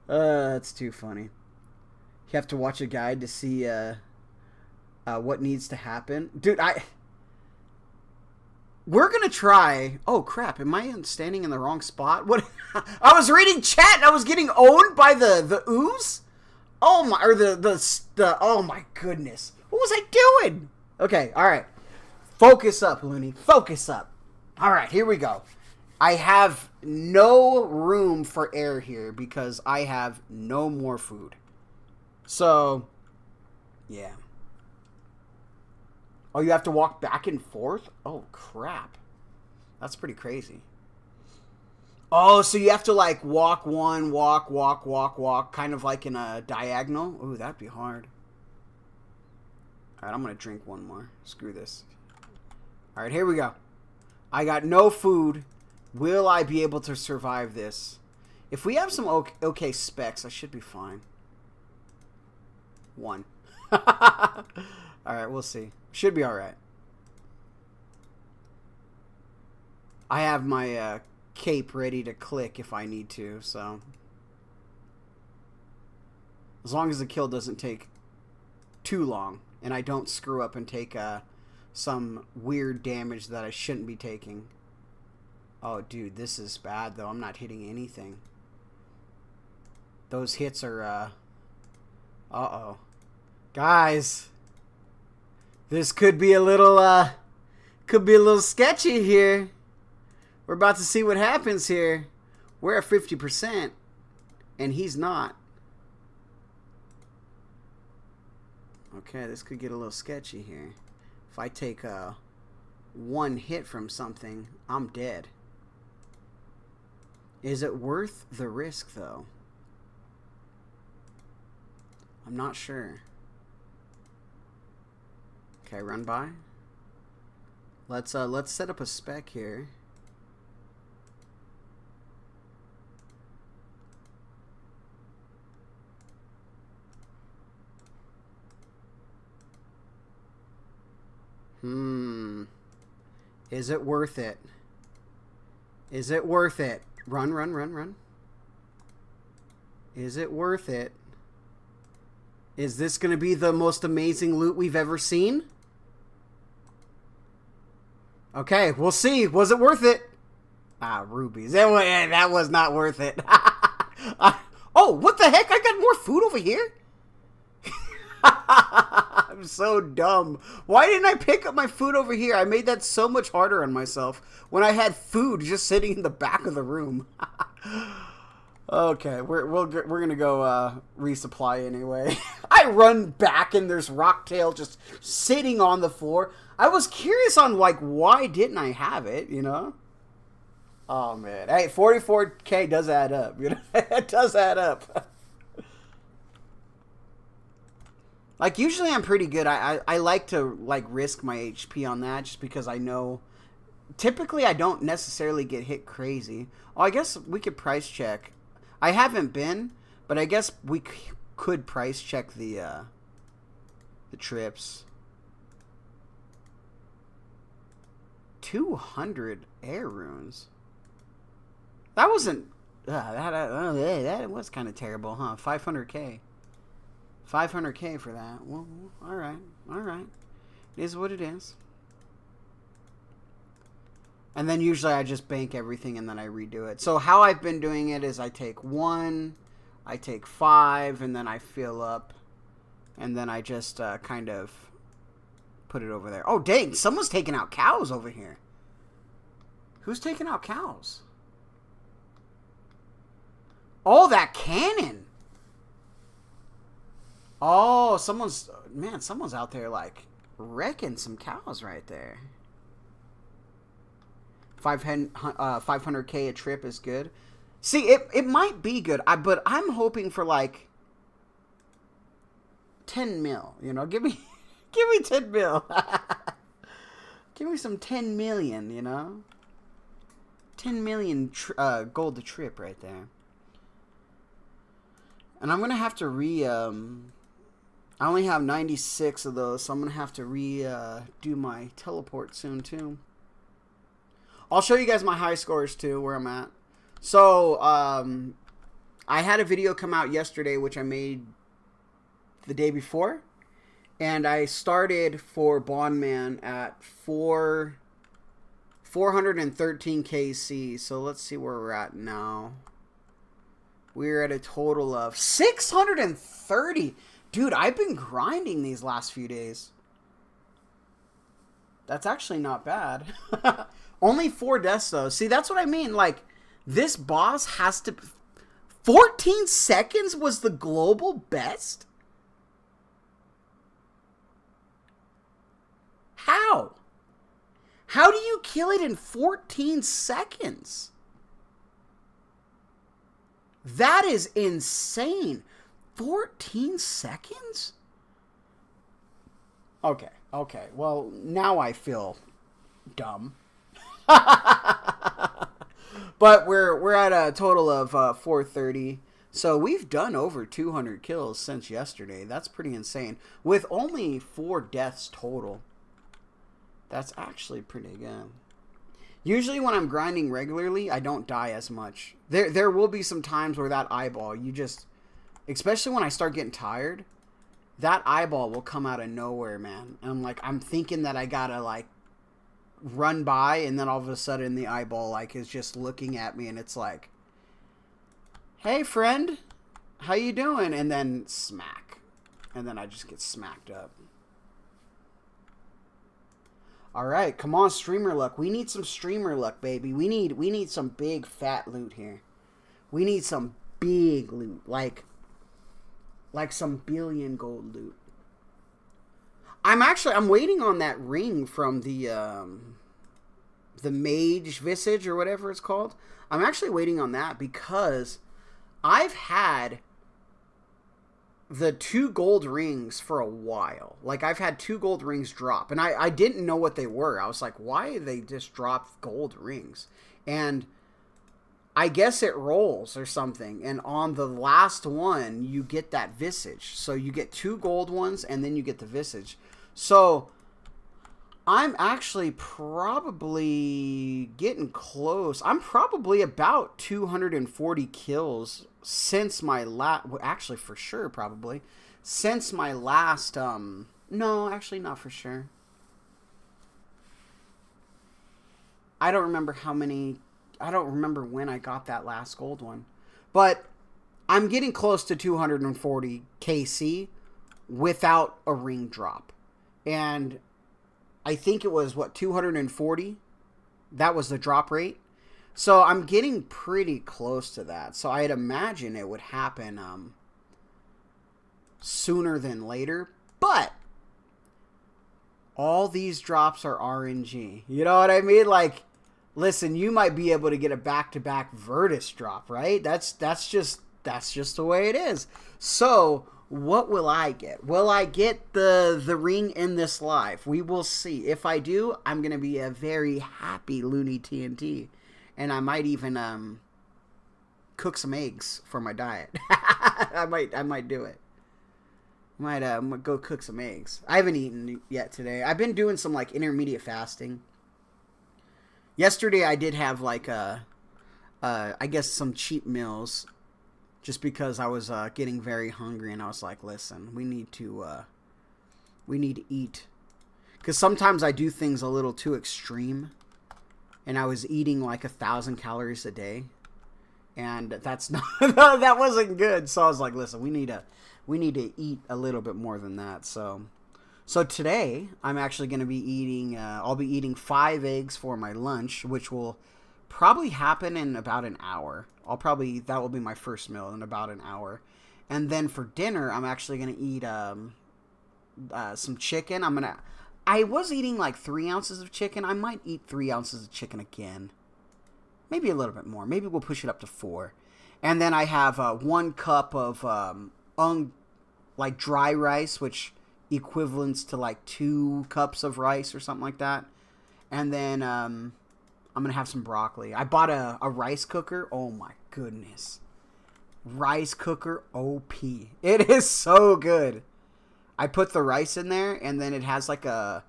That's too funny. You have to watch a guide to see what needs to happen. Dude, we're going to try... Oh, crap. Am I standing in the wrong spot? What? I was reading chat and I was getting owned by the ooze? Oh, my... Or the... Oh, my goodness. What was I doing? Okay, all right. Focus up, Looney. Focus up. All right, here we go. I have no room for air here because I have no more food. So, yeah. Oh, you have to walk back and forth? Oh, crap. That's pretty crazy. Oh, so you have to, like, walk one, walk, kind of like in a diagonal? Ooh, that'd be hard. All right, I'm going to drink one more. Screw this. All right, here we go. I got no food. Will I be able to survive this? If we have some okay specs, I should be fine. 1. All right, we'll see. Should be all right. I have my cape ready to click if I need to, so. As long as the kill doesn't take too long, and I don't screw up and take some weird damage that I shouldn't be taking. Oh, dude, this is bad, though. I'm not hitting anything. Those hits are, uh-oh. Guys, this could be a little sketchy here. We're about to see what happens here. We're at 50%, and he's not. Okay, this could get a little sketchy here. If I take one hit from something, I'm dead. Is it worth the risk, though? I'm not sure. Okay, run by. Let's set up a spec here. Is it worth it? Is it worth it? Run, run, run, run. Is it worth it? Is this going to be the most amazing loot we've ever seen? Okay, we'll see. Was it worth it? Ah, rubies. That was not worth it. Oh, what the heck? I got more food over here? I'm so dumb. Why didn't I pick up my food over here? I made that so much harder on myself when I had food just sitting in the back of the room. Okay, we're gonna go resupply anyway. I run back and there's Rocktail just sitting on the floor. I was curious on like why didn't I have it, you know? Oh man, hey, 44K does add up. You know, it does add up. Like, usually I'm pretty good. I like to, like, risk my HP on that just because I know... Typically, I don't necessarily get hit crazy. Oh, I guess we could price check. I haven't been, but I guess we could price check the trips. 200 air runes. That wasn't... that was kind of terrible, huh? 500K. 500K for that. Well, alright. Alright. It is what it is. And then usually I just bank everything and then I redo it. So how I've been doing it is I take 1, I take 5, and then I fill up. And then I just kind of put it over there. Oh, dang. Someone's taking out cows over here. Who's taking out cows? Oh, that cannon. Oh, someone's out there, like, wrecking some cows right there. 500K a trip is good. See, it might be good, but I'm hoping for, like, 10 mil, you know? Give me 10 mil. Give me some 10 million, you know? 10 million gold a trip right there. And I'm going to have to I only have 96 of those, so I'm going to have to do my teleport soon, too. I'll show you guys my high scores, too, where I'm at. So, I had a video come out yesterday, which I made the day before. And I started for Bondman at 413 KC. So, let's see where we're at now. We're at a total of 630. Dude, I've been grinding these last few days. That's actually not bad. Only 4 deaths, though. See, that's what I mean. Like, this boss has to... 14 seconds was the global best? How? How do you kill it in 14 seconds? That is insane. 14 seconds? Okay. Well, now I feel dumb. But we're at a total of 430. So we've done over 200 kills since yesterday. That's pretty insane. With only 4 deaths total. That's actually pretty good. Usually when I'm grinding regularly, I don't die as much. There will be some times where that eyeball, you just... Especially when I start getting tired, that eyeball will come out of nowhere, man. And I'm thinking that I gotta, like, run by, and then all of a sudden the eyeball, like, is just looking at me, and it's like, hey, friend, How you doing? And then smack. And then I just get smacked up. All right, come on, streamer luck. We need some streamer luck, baby. We need some big fat loot here. We need some big loot, like some billion gold loot. I'm waiting on that ring from the mage visage or whatever it's called. I'm actually waiting on that because I've had the 2 gold rings for a while. Like, I've had 2 gold rings drop, and I didn't know what they were. I was like, why did they just drop gold rings? And I guess it rolls or something, and on the last one, you get that visage. So you get 2 gold ones, and then you get the visage. So I'm actually probably getting close. I'm probably about 240 kills since my last... Well, actually, for sure, probably. Since my last... No, actually, not for sure. I don't remember how many... I don't remember when I got that last gold one. But I'm getting close to 240 KC without a ring drop. And I think it was, 240? That was the drop rate. So I'm getting pretty close to that. So I'd imagine it would happen sooner than later. But all these drops are RNG. You know what I mean? Like, listen, you might be able to get a back-to-back Virtus drop, right? That's just the way it is. So what will I get? Will I get the ring in this live? We will see. If I do, I'm going to be a very happy Looney TNT. And I might even cook some eggs for my diet. I might do it. I'm gonna go cook some eggs. I haven't eaten yet today. I've been doing some like intermediate fasting. Yesterday I did have like I guess some cheap meals, just because I was getting very hungry, and I was like, listen, we need to eat, because sometimes I do things a little too extreme, and I was eating like 1,000 calories a day, and that's not that wasn't good. So I was like, listen, we need to eat a little bit more than that. So today I'm actually going to be eating. I'll be eating 5 eggs for my lunch, which will probably happen in about an hour. That will be my first meal in about an hour. And then for dinner, I'm actually going to eat some chicken. I was eating like 3 ounces of chicken. I might eat 3 ounces of chicken again. Maybe a little bit more. Maybe we'll push it up to 4. And then I have 1 cup of like dry rice, which equivalents to like 2 cups of rice or something like that. And then I'm going to have some broccoli. I bought a rice cooker. Oh my goodness. Rice cooker OP. It is so good. I put the rice in there, and then it has like a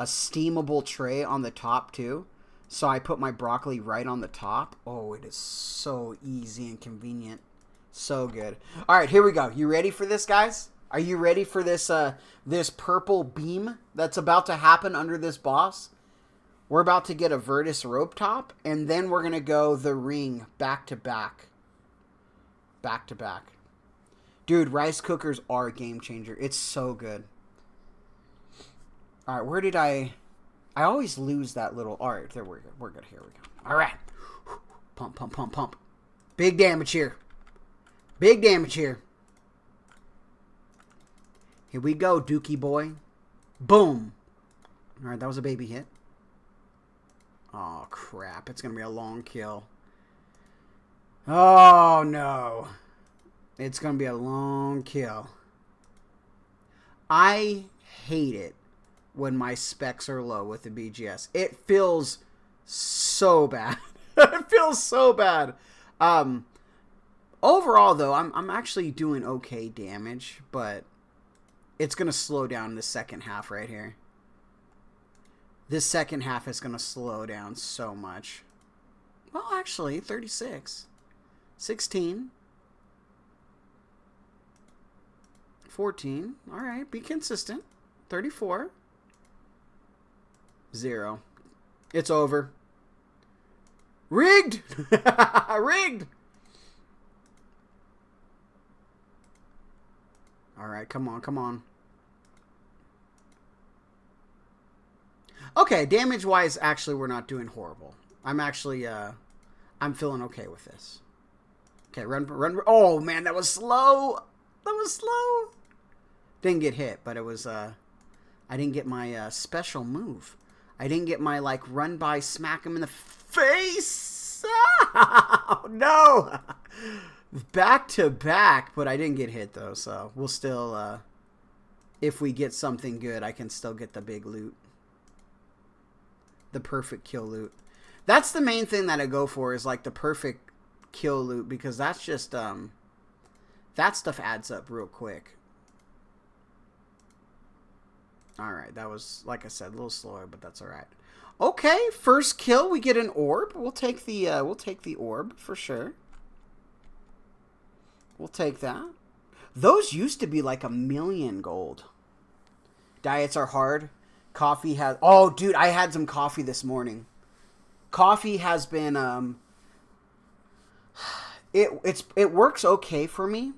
steamable tray on the top too. So I put my broccoli right on the top. Oh, it is so easy and convenient. So good. All right, here we go. You ready for this, guys? Are you ready for this this purple beam that's about to happen under this boss? We're about to get a Virtus rope top, and then we're going to go the ring back to back. Back to back. Dude, rice cookers are a game changer. It's so good. All right, where did I always lose that little... All right, there we're good. We're good. Here we go. All right. Pump, pump, pump, pump. Big damage here. Big damage here. Here we go, Dookie boy. Boom. All right, that was a baby hit. Oh, crap. It's going to be a long kill. Oh, no. It's going to be a long kill. I hate it when my specs are low with the BGS. It feels so bad. It feels so bad. Overall, though, I'm actually doing okay damage, but it's going to slow down the second half right here. This second half is going to slow down so much. Well, actually, 36. 16. 14. All right, be consistent. 34. 0. It's over. Rigged! Rigged! All right, come on, come on. Okay, damage-wise, actually, we're not doing horrible. I'm actually, I'm feeling okay with this. Okay, run, run. Oh, man, that was slow. That was slow. Didn't get hit, but it was, I didn't get my special move. I didn't get my, like, run by, smack him in the face. Oh, no. Back to back, but I didn't get hit, though, so we'll still, if we get something good, I can still get the big loot. The perfect kill loot. That's the main thing that I go for, is, like, the perfect kill loot, because that's just, that stuff adds up real quick. Alright, that was, like I said, a little slower, but that's alright. Okay, first kill, we get an orb. We'll take the orb for sure. We'll take that. Those used to be like 1,000,000 gold. Diets are hard. Coffee has... Oh, dude, I had some coffee this morning. Coffee has been... It works okay for me,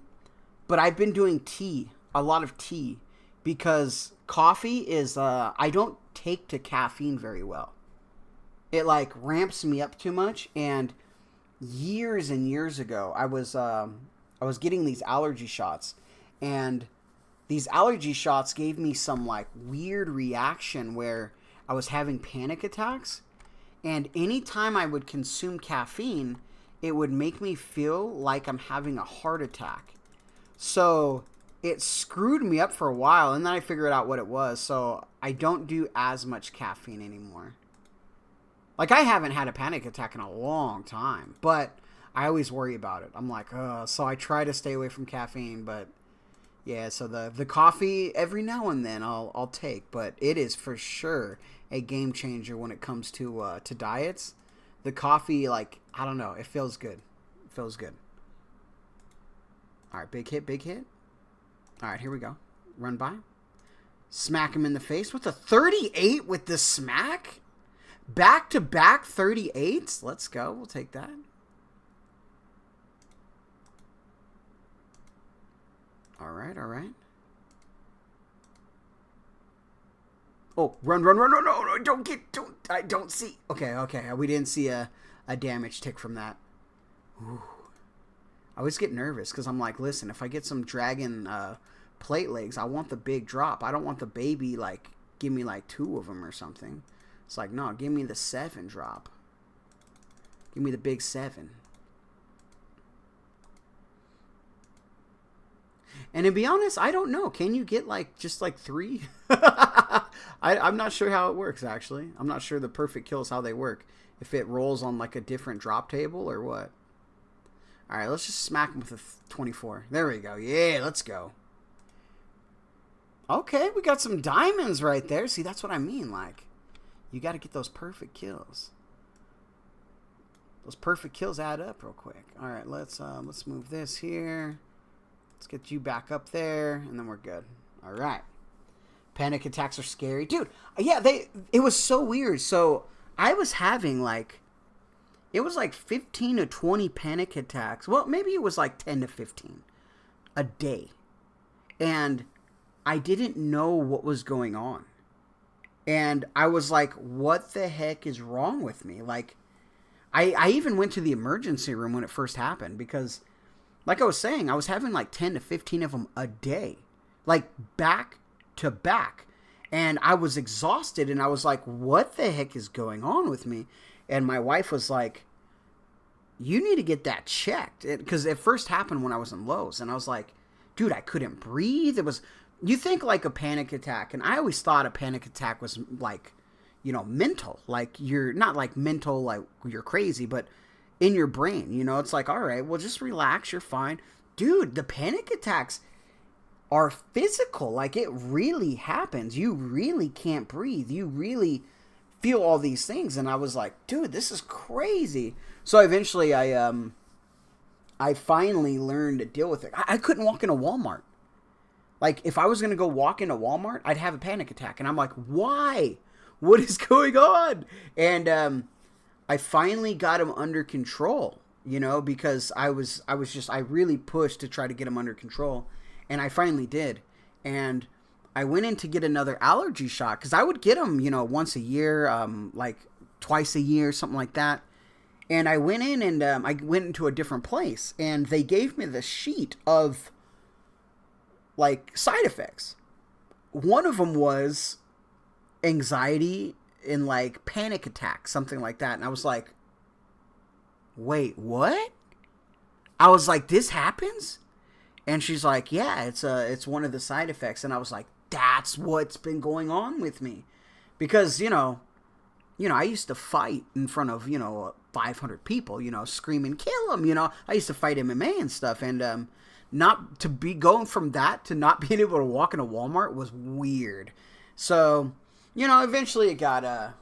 but I've been doing tea. A lot of tea. Because coffee is... I don't take to caffeine very well. It, like, ramps me up too much. And years and years ago, I was getting these allergy shots, and these allergy shots gave me some like weird reaction where I was having panic attacks, and anytime I would consume caffeine, it would make me feel like I'm having a heart attack. So it screwed me up for a while, and then I figured out what it was, so I don't do as much caffeine anymore. Like, I haven't had a panic attack in a long time, but I always worry about it. I'm like, so I try to stay away from caffeine, but yeah, so the coffee every now and then I'll take, but it is for sure a game changer when it comes to diets. The coffee, like, I don't know, it feels good. It feels good. All right, big hit, big hit. All right, here we go. Run by. Smack him in the face with a 38 with the smack. Back-to-back 38s. Let's go. We'll take that. All right, all right. Oh, run, run, run, no, I don't see. Okay, we didn't see a damage tick from that. Ooh. I always get nervous because I'm like, listen, if I get some dragon plate legs, I want the big drop. I don't want the baby, like, give me like 2 of them or something. It's like, no, give me the 7 drop. Give me the big 7. And to be honest, I don't know. Can you get like just like 3? I'm not sure how it works, actually. I'm not sure the perfect kills how they work. If it rolls on like a different drop table or what. All right, let's just smack him with a 24. There we go. Yeah, let's go. Okay, we got some diamonds right there. See, that's what I mean. Like, you got to get those perfect kills. Those perfect kills add up real quick. All right, let's move this here. Let's get you back up there, and then we're good. All right. Panic attacks are scary. Dude, yeah, it was so weird. So I was having, like, it was like 15 to 20 panic attacks. Well, maybe it was like 10 to 15 a day. And I didn't know what was going on. And I was like, what the heck is wrong with me? Like, I even went to the emergency room when it first happened because, like I was saying, I was having like 10 to 15 of them a day. Like, back to back. And I was exhausted, and I was like, what the heck is going on with me? And my wife was like, you need to get that checked. Because it first happened when I was in Lowe's. And I was like, dude, I couldn't breathe. It was, you think like a panic attack. And I always thought a panic attack was like, you know, mental. Like, you're not like mental, like you're crazy, but in your brain, you know, it's like, all right, well, just relax. You're fine. Dude, the panic attacks are physical. Like, it really happens. You really can't breathe. You really feel all these things. And I was like, dude, this is crazy. So eventually I finally learned to deal with it. I couldn't walk into Walmart. Like, if I was going to go walk into Walmart, I'd have a panic attack. And I'm like, why? What is going on? And I finally got him under control, you know, because I really pushed to try to get him under control. And I finally did. And I went in to get another allergy shot because I would get them, once a year, like twice a year, something like that. And I went in and I went into a different place, and they gave me the sheet of like side effects. One of them was anxiety and like panic attacks, something like that. And I was like, wait, what? I was like, this happens? And she's like, yeah, it's one of the side effects. And I was like, that's what's been going on with me. Because, I used to fight in front of, 500 people, screaming, kill them, I used to fight MMA and stuff. And not to be going from that to not being able to walk into Walmart was weird. So, eventually it got,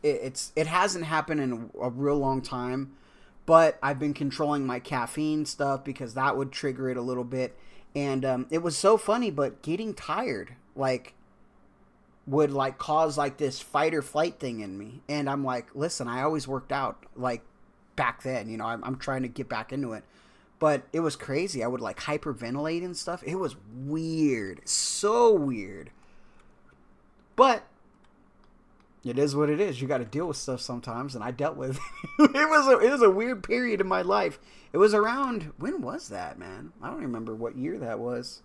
it hasn't happened in a real long time. But I've been controlling my caffeine stuff because that would trigger it a little bit. And it was so funny, but getting tired, would, cause, this fight or flight thing in me. And I'm like, listen, I always worked out, back then. I'm trying to get back into it. But it was crazy. I would, hyperventilate and stuff. It was weird. So weird. But it is what it is. You got to deal with stuff sometimes, and I dealt with it. It was a weird period in my life. It was around, when was that, man? I don't remember what year that was.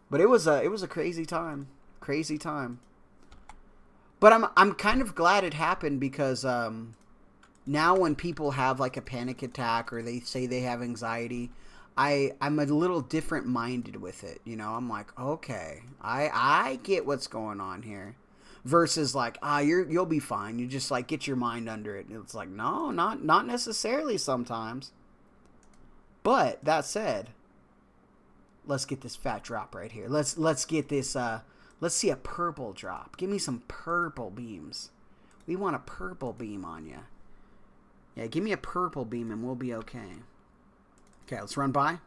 But it was a crazy time. Crazy time. But I'm kind of glad it happened because now when people have a panic attack or they say they have anxiety, I'm a little different minded with it. I'm like, okay, I get what's going on here. Versus you'll be fine. You just get your mind under it. It's like, no, not necessarily sometimes. But that said, let's get this fat drop right here. Let's get this. Let's see a purple drop. Give me some purple beams. We want a purple beam on you. Yeah, give me a purple beam and we'll be okay. Okay, let's run by.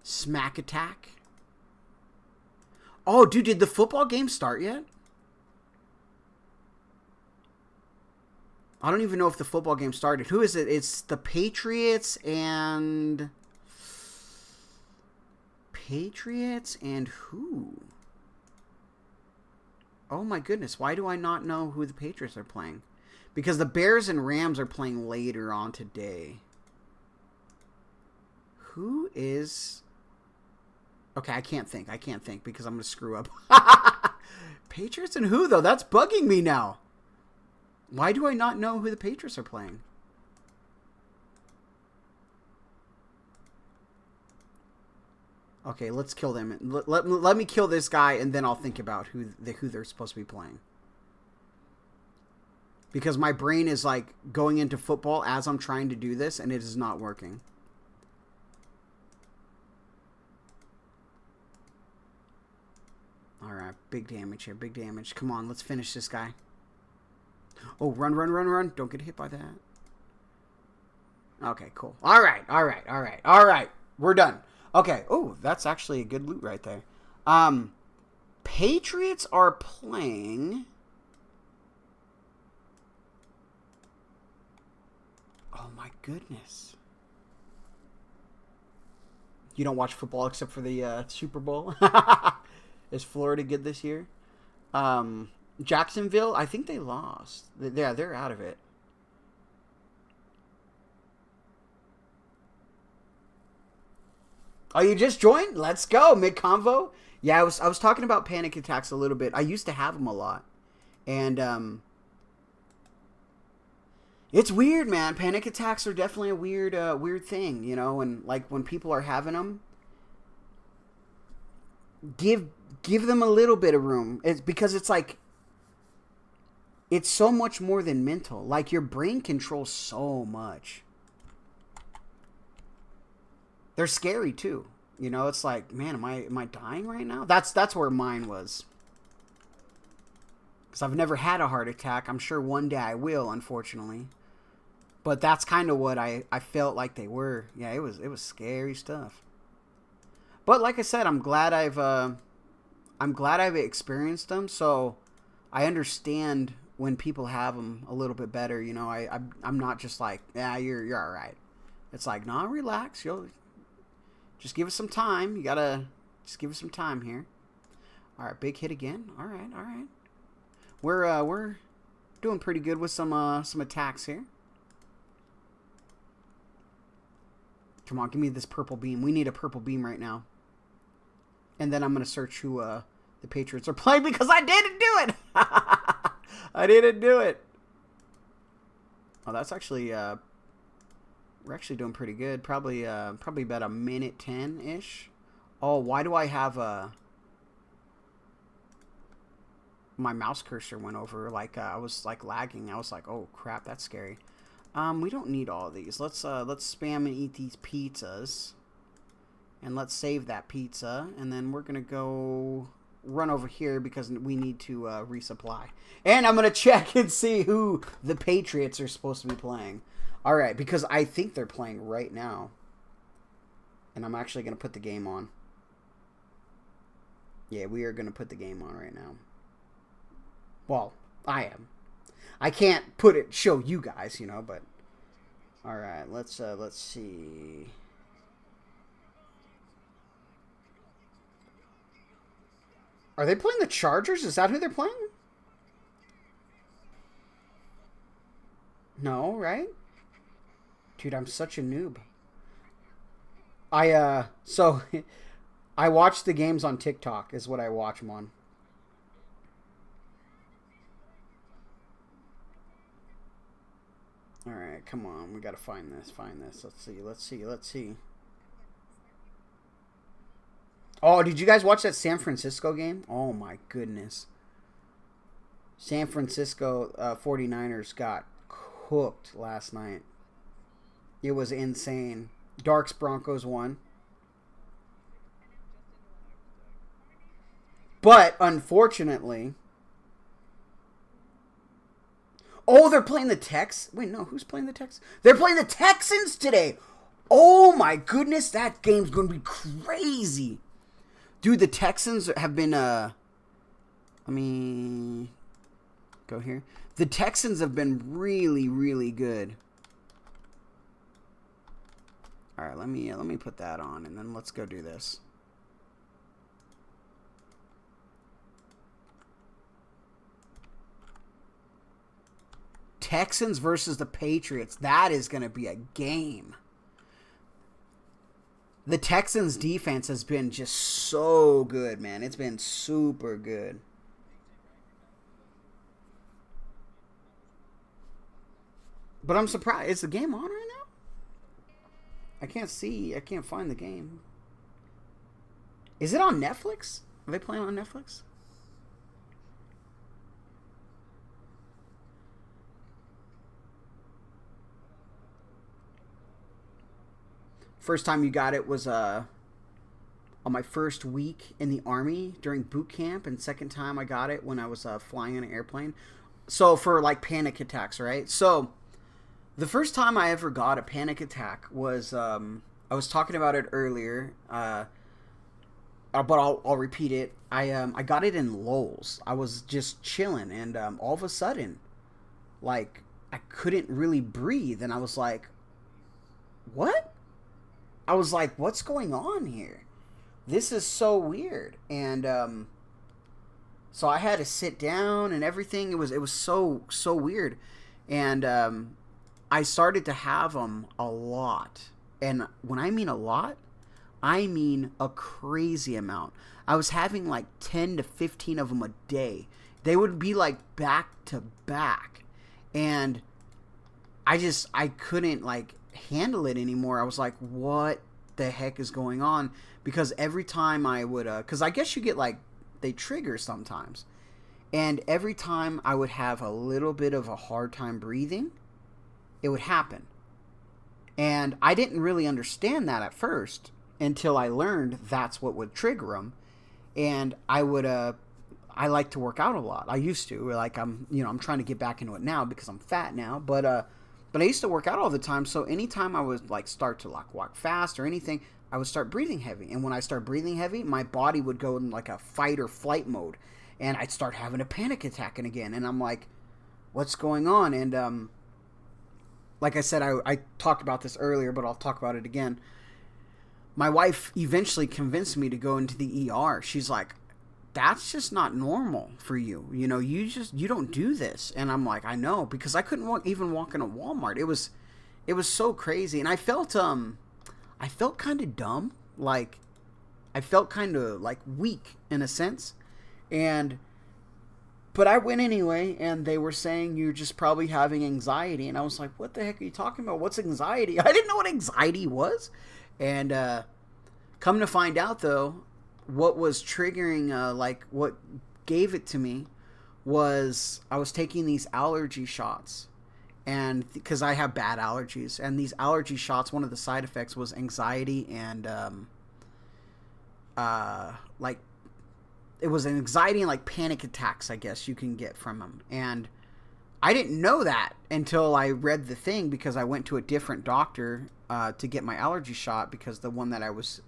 Smack attack. Oh, dude, did the football game start yet? I don't even know if the football game started. Who is it? It's the Patriots and... Patriots and who? Oh my goodness, why do I not know who the Patriots are playing? Because the Bears and Rams are playing later on today. Who is... Okay, I can't think because I'm going to screw up. Patriots and who, though? That's bugging me now. Why do I not know who the Patriots are playing? Okay, let's kill them. Let me kill this guy, and then I'll think about who they're supposed to be playing. Because my brain is going into football as I'm trying to do this, and it is not working. Alright, big damage here, big damage. Come on, let's finish this guy. Oh, run, run, run, run. Don't get hit by that. Okay, cool. Alright. We're done. Okay. Oh, that's actually a good loot right there. Patriots are playing... Oh my goodness. You don't watch football except for the Super Bowl? Is Florida good this year? Jacksonville, I think they lost. Yeah, they're out of it. Oh, you just joined? Let's go. Mid-convo? Yeah, I was talking about panic attacks a little bit. I used to have them a lot. And, it's weird, man. Panic attacks are definitely a weird thing, and when people are having them, give them a little bit of room. It's because it's it's so much more than mental. Your brain controls so much. They're scary too. It's man, am I dying right now? That's where mine was. Because I've never had a heart attack. I'm sure one day I will, unfortunately. But that's kind of what I felt like they were. Yeah, it was scary stuff. But like I said, I'm glad I've experienced them, so I understand when people have them a little bit better. I'm not just yeah, you're all right. It's nah, relax. Just give us some time. You gotta just give us some time here. All right, big hit again. All right, all right. We're doing pretty good with some attacks here. Come on, give me this purple beam. We need a purple beam right now. And then I'm gonna search who the Patriots are playing because I didn't do it. I didn't do it. Oh, that's actually we're actually doing pretty good. Probably about a minute 10-ish. Oh, why do I have my mouse cursor went over like I was like lagging. I was like, oh crap, that's scary. We don't need all of these. Let's spam and eat these pizzas. And let's save that pizza, and then we're gonna go run over here because we need to resupply. And I'm gonna check and see who the Patriots are supposed to be playing. All right, because I think they're playing right now, and I'm actually gonna put the game on. Yeah, we are gonna put the game on right now. Well, I am. I can't show you guys, you know, but all right, let's see. Are they playing the Chargers? Is that who they're playing? No, right? Dude, I'm such a noob. So I watch the games on TikTok is what I watch them on. All right, come on. We got to find this. Let's see. Oh, did you guys watch that San Francisco game? Oh, my goodness. San Francisco 49ers got cooked last night. It was insane. Darks Broncos won. But, unfortunately... Oh, they're playing the Texans. Wait, no, who's playing the Texans? They're playing the Texans today. Oh, my goodness. That game's going to be crazy. Dude, the Texans have been, let me go here. The Texans have been really, really good. All right, let me put that on, and then let's go do this. Texans versus the Patriots. That is going to be a game. The Texans defense has been just so good, man. It's been super good. But I'm surprised. Is the game on right now? I can't see. I can't find the game. Is it on Netflix? Are they playing on Netflix? First time you got it was on my first week in the Army during boot camp, and second time I got it when I was flying in an airplane. So for like panic attacks, right? So the first time I ever got a panic attack was I was talking about it earlier, but I'll repeat it. I got it in Lowe's. I was just chilling, and all of a sudden, like I couldn't really breathe, and I was like, "What?" I was like, what's going on here? This is so weird. And so I had to sit down and everything. It was so weird. And I started to have them a lot. And when I mean a lot, I mean a crazy amount. I was having like 10 to 15 of them a day. They would be like back to back. And I couldn't like handle it anymore. I was like, what the heck is going on? Because every time I would because I guess you get like they trigger sometimes, and every time I would have a little bit of a hard time breathing, it would happen. And I didn't really understand that at first until I learned that's what would trigger them. And I like to work out a lot. I used to, like I'm trying to get back into it now because I'm fat now, but I used to work out all the time, so anytime I would like start to like walk fast or anything, I would start breathing heavy. And when I start breathing heavy, my body would go in like a fight or flight mode, and I'd start having a panic attack again. And I'm like, what's going on? And like I said, I talked about this earlier, but I'll talk about it again. my wife eventually convinced me to go into the ER. She's like, that's just not normal for you. You know, you don't do this. And I'm like, I know, because I couldn't even walk in a Walmart. It was so crazy. And I felt kind of dumb. Like, I felt kind of like weak in a sense. But I went anyway, and they were saying you're just probably having anxiety. And I was like, what the heck are you talking about? What's anxiety? I didn't know what anxiety was. And come to find out, though, what was triggering, what gave it to me was I was taking these allergy shots. And because I have bad allergies. And these allergy shots, one of the side effects was anxiety and, it was an anxiety and like panic attacks, I guess you can get from them. And I didn't know that until I read the thing, because I went to a different doctor to get my allergy shot, because the one that I was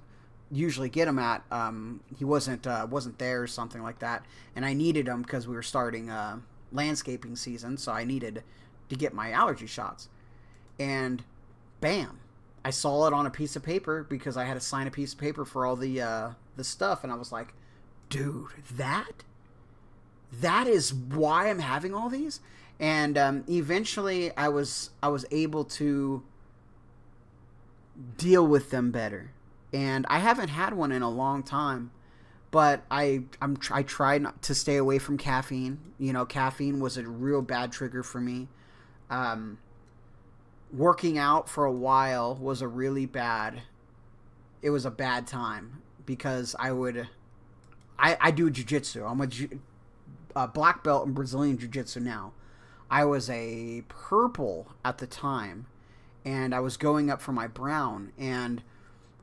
usually get them at, he wasn't there or something like that. And I needed them because we were starting landscaping season, so I needed to get my allergy shots. And bam, I saw it on a piece of paper, because I had to sign a piece of paper for all the stuff, and I was like, dude, that is why I'm having all these. And eventually I was able to deal with them better. And I haven't had one in a long time, but I tried not to stay away from caffeine. You know, caffeine was a real bad trigger for me. Working out for a while was a really bad. It was a bad time, because I do jiu-jitsu. I'm a black belt in Brazilian jiu-jitsu now. I was a purple at the time, and I was going up for my brown. And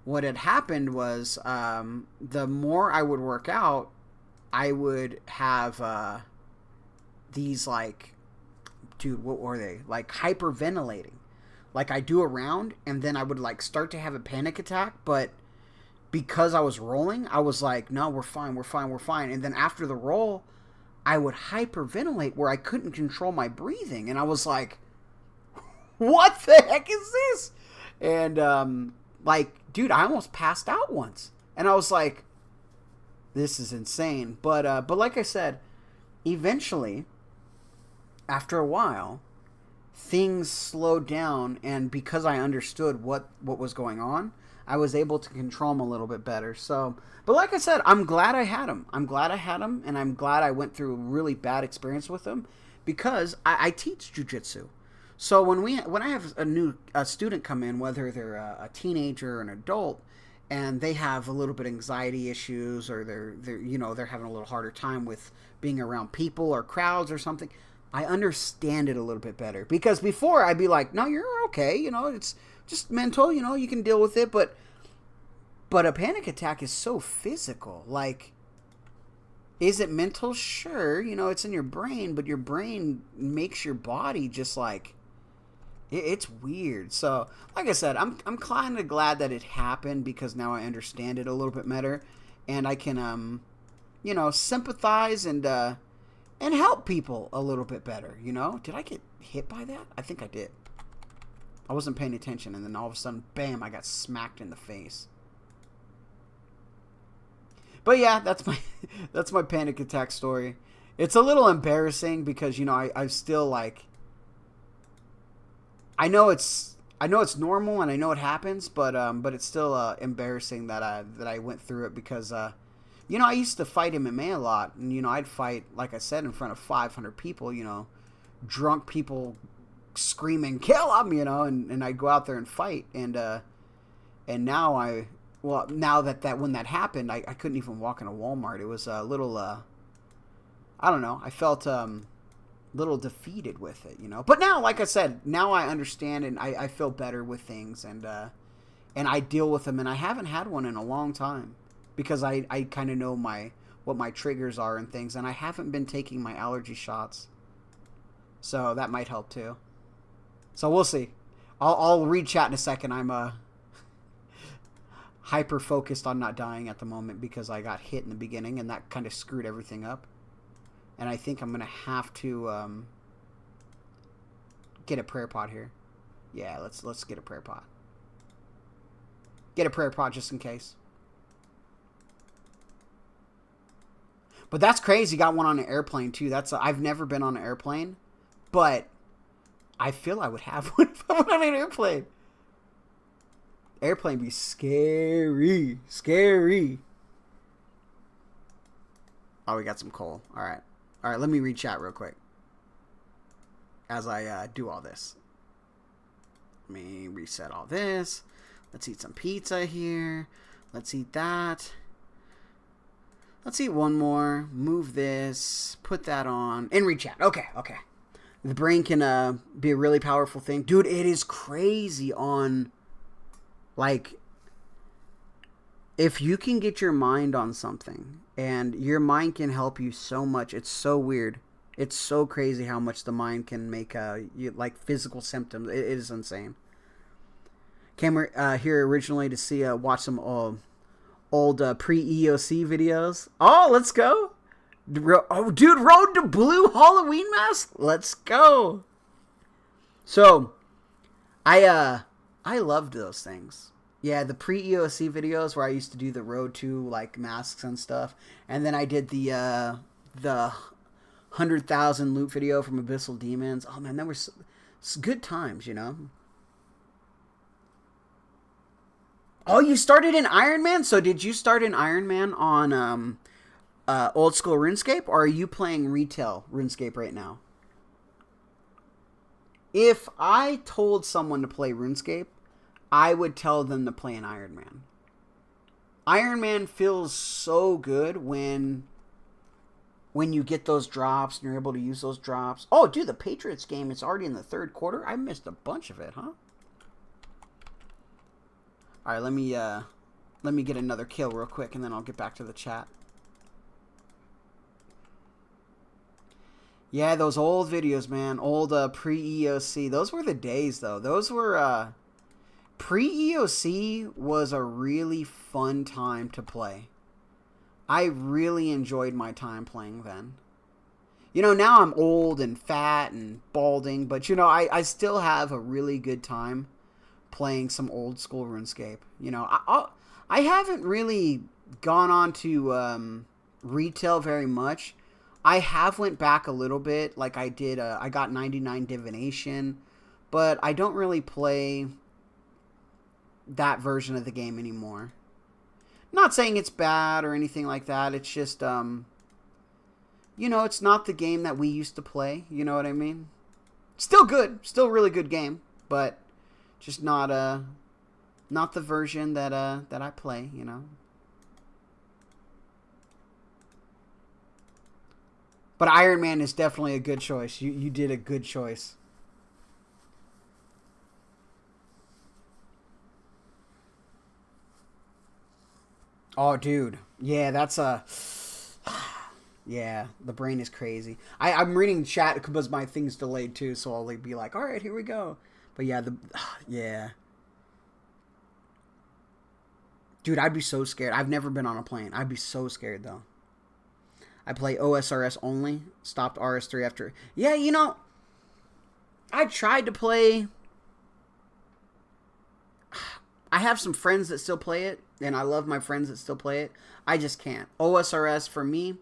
what had happened was, the more I would work out, I would have these, like, dude, what were they? Like, hyperventilating. Like, I do a round, and then I would, like, start to have a panic attack, but because I was rolling, I was like, no, we're fine. And then after the roll, I would hyperventilate where I couldn't control my breathing. And I was like, what the heck is this? And, dude, I almost passed out once. And I was like, this is insane. But like I said, eventually, after a while, things slowed down. And because I understood what was going on, I was able to control them a little bit better. So, but like I said, I'm glad I had them. And I'm glad I went through a really bad experience with them, because I teach jiu-jitsu. So when I have a student come in, whether they're a teenager or an adult, and they have a little bit of anxiety issues, or they're having a little harder time with being around people or crowds or something, I understand it a little bit better. Because before I'd be like, no, you're okay, it's just mental, you can deal with it, but a panic attack is so physical. Like, is it mental? Sure, it's in your brain, but your brain makes your body just like, it's weird. So, like I said, I'm kind of glad that it happened, because now I understand it a little bit better, and I can sympathize and help people a little bit better. Did I get hit by that? I think I did. I wasn't paying attention, and then all of a sudden, bam, I got smacked in the face. But yeah, that's my panic attack story. It's a little embarrassing, because I still, like, I know it's normal and I know it happens, but it's still embarrassing that I went through it, because I used to fight MMA a lot, and I'd fight, like I said, in front of 500 people, drunk people screaming, kill him, and I'd go out there and fight. And now now that when that happened, I couldn't even walk in a Walmart. It was a little, I don't know, I felt little defeated with it, But now, like I said, now I understand, and I feel better with things, and I deal with them, and I haven't had one in a long time, because I kind of know what my triggers are and things, and I haven't been taking my allergy shots. So that might help too. So we'll see. I'll read chat in a second. I'm hyper focused on not dying at the moment, because I got hit in the beginning, and that kind of screwed everything up. And I think I'm gonna have to get a prayer pot here. Yeah, let's get a prayer pot. Get a prayer pot just in case. But that's crazy. Got one on an airplane too. I've never been on an airplane, but I feel I would have one if I went on an airplane. Airplane be scary. Scary. Oh, we got some coal. All right. All right, let me read chat real quick as I do all this. Let me reset all this. Let's eat some pizza here. Let's eat that. Let's eat one more. Move this. Put that on. And read chat. Okay, okay. The brain can be a really powerful thing. Dude, it is crazy on, like, if you can get your mind on something, and your mind can help you so much. It's so weird. It's so crazy how much the mind can make like physical symptoms. It is insane. Came here originally to watch some old pre-EOC videos. Oh, let's go. Oh, dude, Road to Blue Halloween mask. Let's go. So, I loved those things. Yeah, the pre-EOC videos where I used to do the Road to, like, masks and stuff. And then I did the 100,000 loot video from Abyssal Demons. Oh, man, that was good times, you know? Oh, you started in Iron Man? So did you start in Iron Man on old school RuneScape? Or are you playing retail RuneScape right now? If I told someone to play RuneScape, I would tell them to play an Iron Man. Iron Man feels so good when you get those drops and you're able to use those drops. Oh, dude, the Patriots game is already in the third quarter. I missed a bunch of it, huh? All right, let me get another kill real quick, and then I'll get back to the chat. Yeah, those old videos, man. Old pre-EOC. Those were the days, though. Those were... Pre-EOC was a really fun time to play. I really enjoyed my time playing then. You know, now I'm old and fat and balding, but, you know, I still have a really good time playing some old school RuneScape. You know, I haven't really gone on to retail very much. I have went back a little bit, like I did. I got 99 Divination, but I don't really play that version of the game anymore. Not saying it's bad or anything like that. It's just, you know, it's not the game that we used to play. You know what I mean? Still good. Still a really good game, but just not the version that I play, you know. But Iron Man is definitely a good choice. You did a good choice. Oh, dude. Yeah, that's a... Yeah, the brain is crazy. I'm reading chat because my thing's delayed too, so I'll be like, all right, here we go. But yeah, yeah. Dude, I'd be so scared. I've never been on a plane. I'd be so scared, though. I play OSRS only. Stopped RS3 after... Yeah, you know, I tried to play... I have some friends that still play it, and I love my friends that still play it. I just can't. OSRS, for me,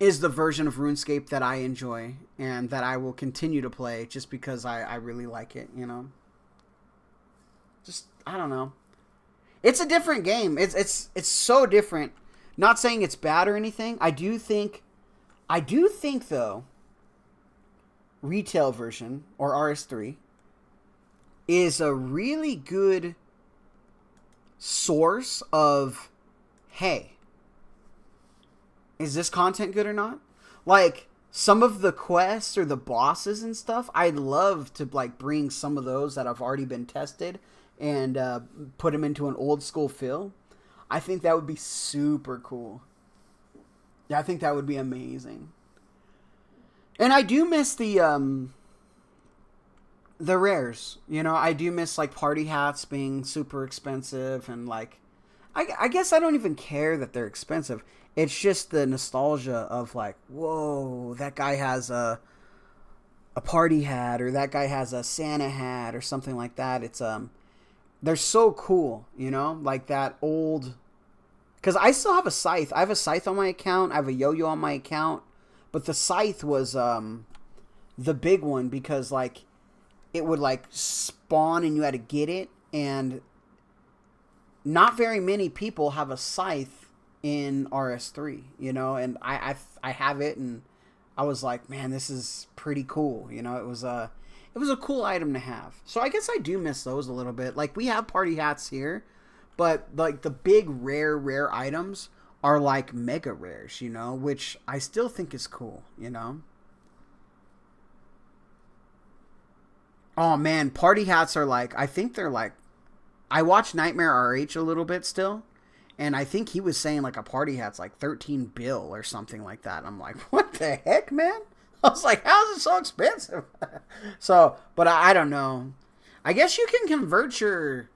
is the version of RuneScape that I enjoy, and that I will continue to play just because I really like it, you know? Just, I don't know. It's a different game. It's so different. Not saying it's bad or anything. I do think, though, retail version, or RS3, is a really good source of, hey, is this content good or not? Like, some of the quests or the bosses and stuff, I'd love to, like, bring some of those that have already been tested and put them into an old school feel. I think that would be super cool. Yeah, I think that would be amazing. And I do miss the rares. You know, I do miss, like, party hats being super expensive, and, like, I guess I don't even care that they're expensive. It's just the nostalgia of, like, whoa, that guy has a party hat, or that guy has a Santa hat, or something like that. They're so cool, you know, like that old. Because I still have a scythe. I have a scythe on my account. I have a yo-yo on my account. But the scythe was the big one because, like, it would, like, spawn and you had to get it. And not very many people have a scythe in RS3, you know. And I have it, and I was like, man, this is pretty cool. You know, it was a cool item to have. So I guess I do miss those a little bit. Like, we have party hats here. But, like, the big rare items are, like, mega rares, you know? Which I still think is cool, you know? Oh, man. Party hats are, like... I think they're, like... I watch Nightmare RH a little bit still. And I think he was saying, like, a party hat's, like, 13 bill or something like that. I'm like, what the heck, man? I was like, how is it so expensive? So, but I don't know. I guess you can convert your...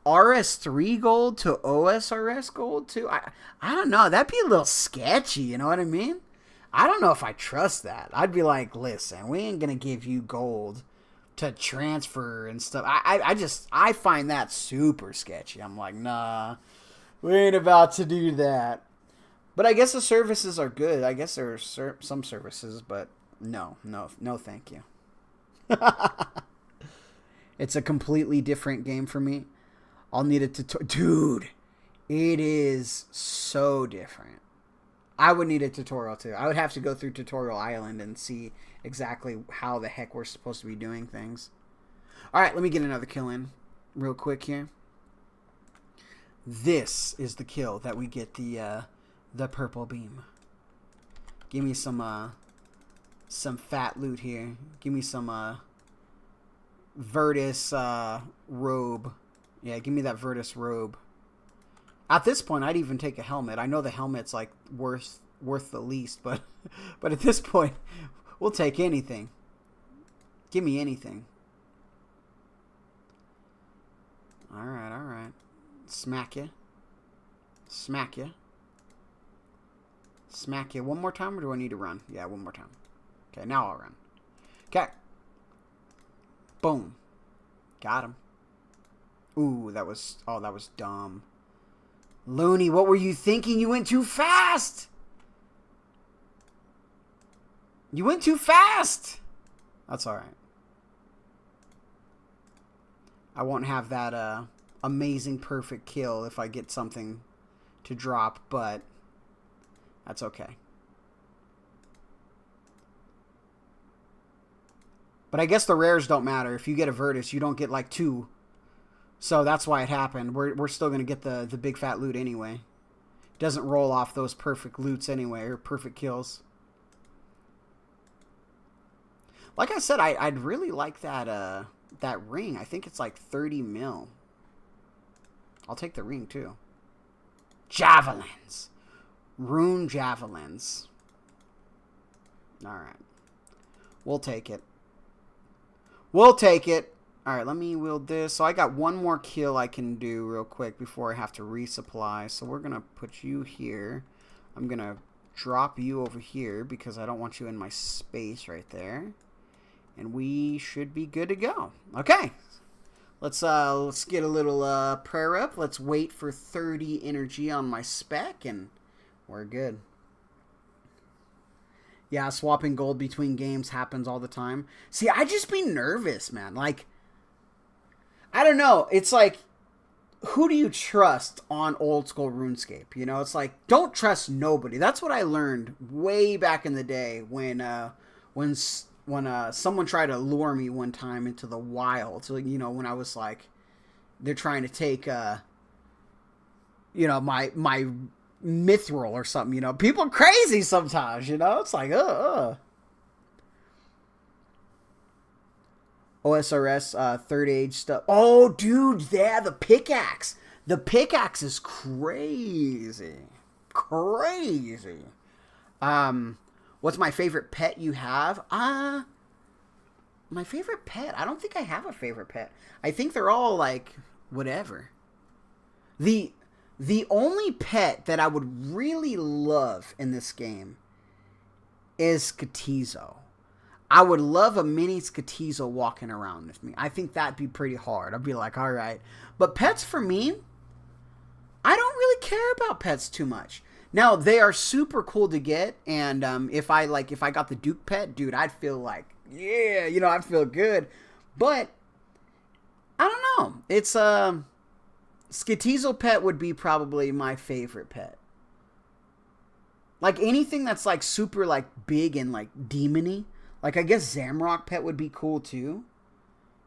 RS3 gold to OSRS gold too. I don't know. That'd be a little sketchy, you know what I mean? I don't know if I trust that. I'd be like, listen, we ain't gonna give you gold to transfer and stuff. I find that super sketchy. I'm like, nah, we ain't about to do that. But I guess the services are good. I guess there are some services, but no, thank you. It's a completely different game for me. I'll need it to... Dude, it is so different. I would need a tutorial, too. I would have to go through Tutorial Island and see exactly how the heck we're supposed to be doing things. Alright, let me get another kill in real quick here. This is the kill that we get the purple beam. Give me some fat loot here. Give me some Virtus robe. Yeah, give me that Virtus robe. At this point, I'd even take a helmet. I know the helmet's like worth the least, but at this point, we'll take anything. Give me anything. All right. Smack you. Smack you. Smack you. One more time, or do I need to run? Yeah, one more time. Okay, now I'll run. Okay. Boom. Got him. Ooh, that was dumb. Looney, what were you thinking? You went too fast. You went too fast. That's all right. I won't have that amazing perfect kill if I get something to drop, but that's okay. But I guess the rares don't matter. If you get a Virtus, you don't get like 2. So that's why it happened. We're still going to get the big fat loot anyway. It doesn't roll off those perfect loots anyway, or perfect kills. Like I said, I'd really like that ring. I think it's like 30 mil. I'll take the ring too. Javelins. Rune javelins. Alright. We'll take it. We'll take it. Alright, let me wield this. So I got one more kill I can do real quick before I have to resupply. So we're going to put you here. I'm going to drop you over here because I don't want you in my space right there. And we should be good to go. Okay. Let's get a little prayer up. Let's wait for 30 energy on my spec and we're good. Yeah, swapping gold between games happens all the time. See, I just be nervous, man. Like, I don't know. It's like, who do you trust on old school RuneScape? You know, it's like, don't trust nobody. That's what I learned way back in the day when someone tried to lure me one time into the wild. So, you know, when I was like, they're trying to take, you know, my mithril or something, you know. People are crazy sometimes, you know. It's like, OSRS, third age stuff. Oh, dude, yeah, the pickaxe. The pickaxe is crazy. Crazy. What's my favorite pet you have? My favorite pet? I don't think I have a favorite pet. I think they're all, like, whatever. The only pet that I would really love in this game is Skatizo. I would love a mini Skatizo walking around with me. I think that'd be pretty hard. I'd be like, all right. But pets for me, I don't really care about pets too much. Now, they are super cool to get, and if I got the Duke pet, dude, I'd feel like, yeah, you know, I'd feel good. But I don't know. It's Skatizo pet would be probably my favorite pet. Like anything that's like super like big and like demony. Like I guess Zamrock pet would be cool too.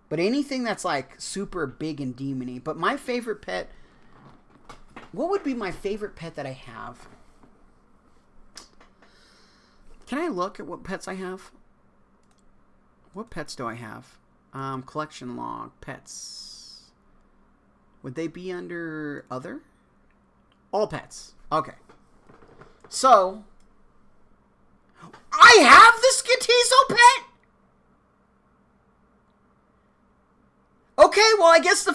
But anything that's like super big and demony. But my favorite pet, what would be my favorite pet that I have? Can I look at what pets I have? What pets do I have? Collection log, pets. Would they be under other? All pets. Okay. So, I have the Skatizo pet? Okay, well, I guess the...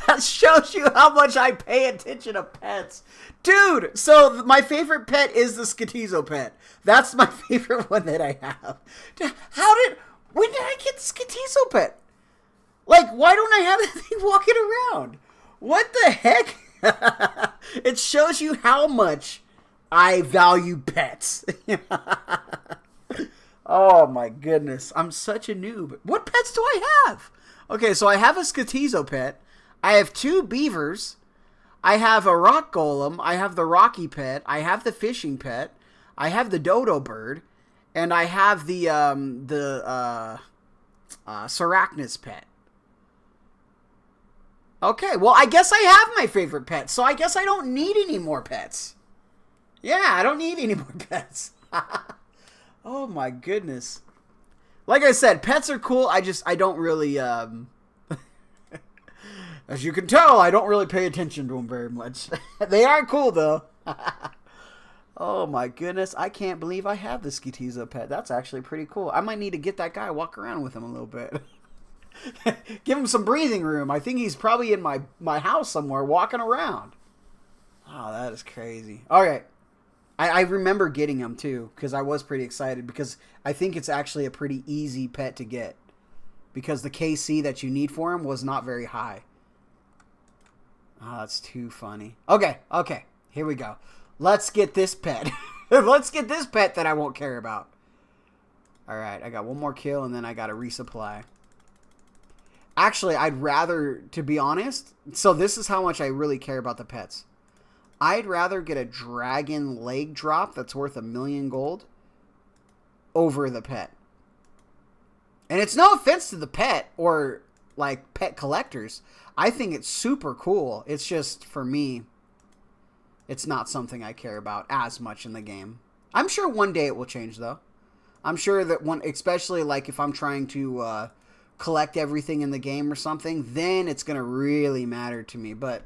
That shows you how much I pay attention to pets. Dude, so my favorite pet is the Skatizo pet. That's my favorite one that I have. When did I get the Skatizo pet? Like, why don't I have that thing walking around? What the heck? It shows you how much I value pets. Oh my goodness. I'm such a noob. What pets do I have? Okay, so I have a Skatizo pet. I have 2 beavers. I have a rock golem. I have the Rocky pet. I have the fishing pet. I have the dodo bird. And I have the Sarachnis pet. Okay, well, I guess I have my favorite pet, so I guess I don't need any more pets. Yeah, I don't need any more pets. Oh, my goodness. Like I said, pets are cool. I don't really, as you can tell, I don't really pay attention to them very much. They are cool, though. Oh, my goodness. I can't believe I have the Skatizo pet. That's actually pretty cool. I might need to get that guy, walk around with him a little bit. Give him some breathing room. I think he's probably in my house somewhere walking around. Oh, that is crazy. All right. I remember getting him too because I was pretty excited because I think it's actually a pretty easy pet to get because the KC that you need for him was not very high. Oh, that's too funny. Okay. Here we go. Let's get this pet. Let's get this pet that I won't care about. All right. I got one more kill and then I got to resupply. Actually, I'd rather, to be honest, so this is how much I really care about the pets. I'd rather get a dragon leg drop that's worth 1,000,000 gold over the pet. And it's no offense to the pet or, like, pet collectors. I think it's super cool. It's just, for me, it's not something I care about as much in the game. I'm sure one day it will change, though. I'm sure that one, especially, like, if I'm trying to, collect everything in the game or something, then it's going to really matter to me. But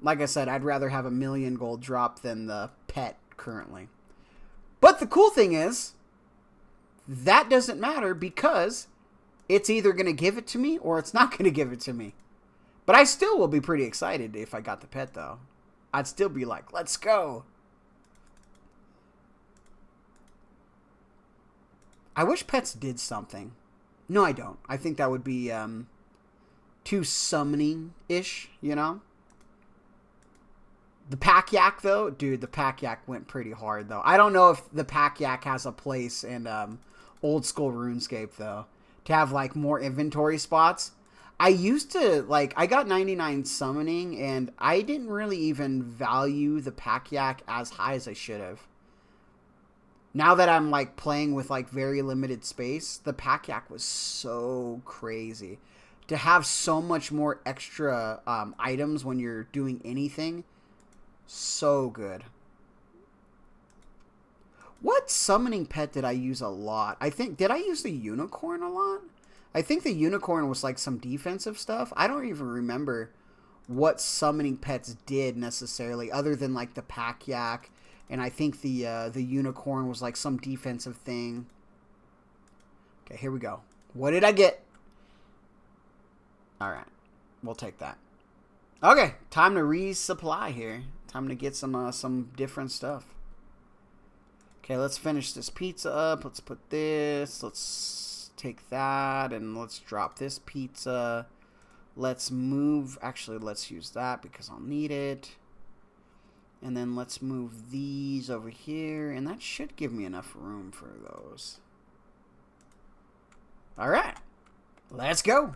like I said, I'd rather have 1,000,000 gold drop than the pet currently. But the cool thing is, that doesn't matter because it's either going to give it to me or it's not going to give it to me. But I still will be pretty excited if I got the pet, though. I'd still be like, let's go. I wish pets did something. No, I don't. I think that would be too summoning-ish, you know? The pack yak, though, dude, the pack yak went pretty hard, though. I don't know if the pack yak has a place in old school RuneScape, though, to have, like, more inventory spots. I used to, like, I got 99 summoning, and I didn't really even value the pack yak as high as I should have. Now that I'm, like, playing with, like, very limited space, the pack yak was so crazy. To have so much more extra items when you're doing anything, so good. What summoning pet did I use a lot? Did I use the unicorn a lot? I think the unicorn was, like, some defensive stuff. I don't even remember what summoning pets did necessarily, other than, like, the pack yak. And I think the unicorn was like some defensive thing. Okay, here we go. What did I get? All right, we'll take that. Okay, time to resupply here. Time to get some different stuff. Okay, let's finish this pizza up. Let's put this. Let's take that and let's drop this pizza. Let's move. Actually, let's use that because I'll need it. And then let's move these over here. And that should give me enough room for those. All right. Let's go.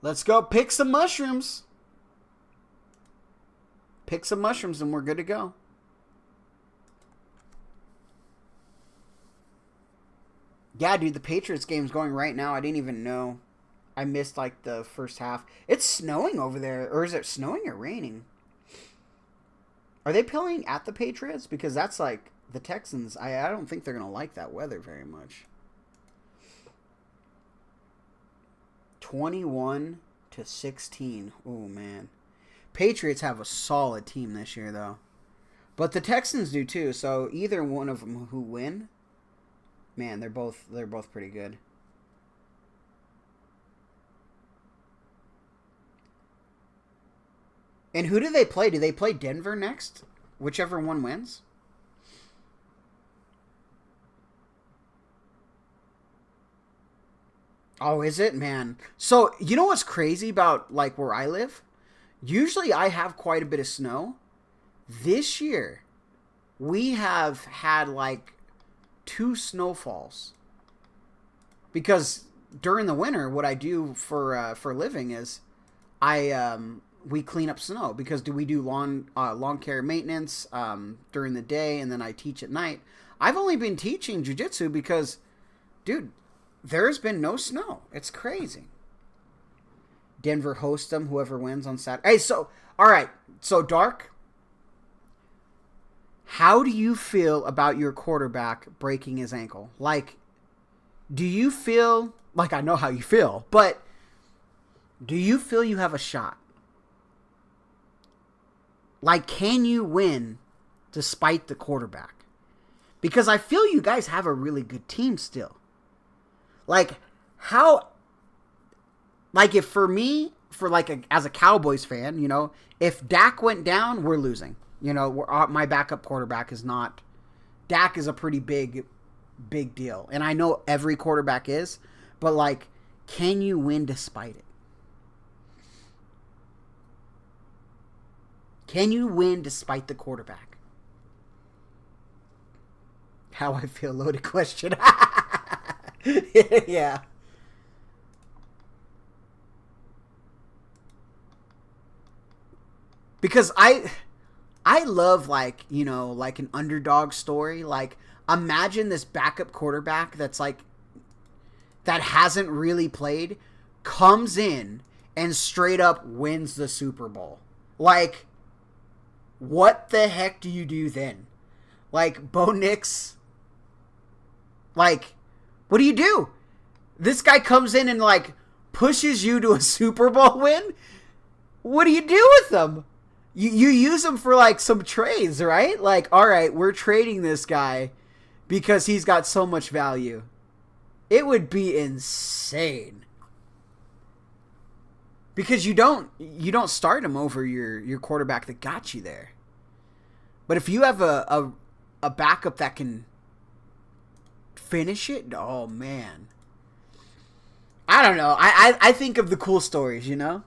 Let's go pick some mushrooms. Pick some mushrooms and we're good to go. Yeah, dude, the Patriots game's going right now. I didn't even know. I missed, like, the first half. It's snowing over there. Or is it snowing or raining? Are they playing at the Patriots? Because that's, like, the Texans. I don't think they're going to like that weather very much. 21-16. Oh, man. Patriots have a solid team this year, though. But the Texans do, too. So, either one of them who win... Man, they're both pretty good. And who do they play? Do they play Denver next? Whichever one wins? Oh, is it? Man. So, you know what's crazy about, like, where I live? Usually I have quite a bit of snow. This year, we have had, like, 2 snowfalls. Because during the winter, what I do for a living is we clean up snow because we do lawn care maintenance during the day, and then I teach at night. I've only been teaching jiu-jitsu because, dude, there's been no snow. It's crazy. Denver hosts them, whoever wins on Saturday. Hey, so, all right. So, Dark, how do you feel about your quarterback breaking his ankle? Like, do you feel, like, I know how you feel, but do you feel you have a shot? Like, can you win despite the quarterback? Because I feel you guys have a really good team still. Like, how, like, if for me, as a Cowboys fan, you know, if Dak went down, we're losing. You know, my backup quarterback is not... Dak is a pretty big deal. And I know every quarterback is. But, like, can you win despite it? Can you win despite the quarterback? How I feel, loaded question. Yeah. Because I love, like, you know, like an underdog story. Like, imagine this backup quarterback that's like, that hasn't really played, comes in and straight up wins the Super Bowl. Like, what the heck do you do then? Like, Bo Nix, like, what do you do? This guy comes in and, like, pushes you to a Super Bowl win? What do you do with them? You use him for, like, some trades, right? Like, all right, we're trading this guy because he's got so much value. It would be insane. Because you don't start him over your quarterback that got you there. But if you have a backup that can finish it, oh, man. I don't know. I think of the cool stories, you know?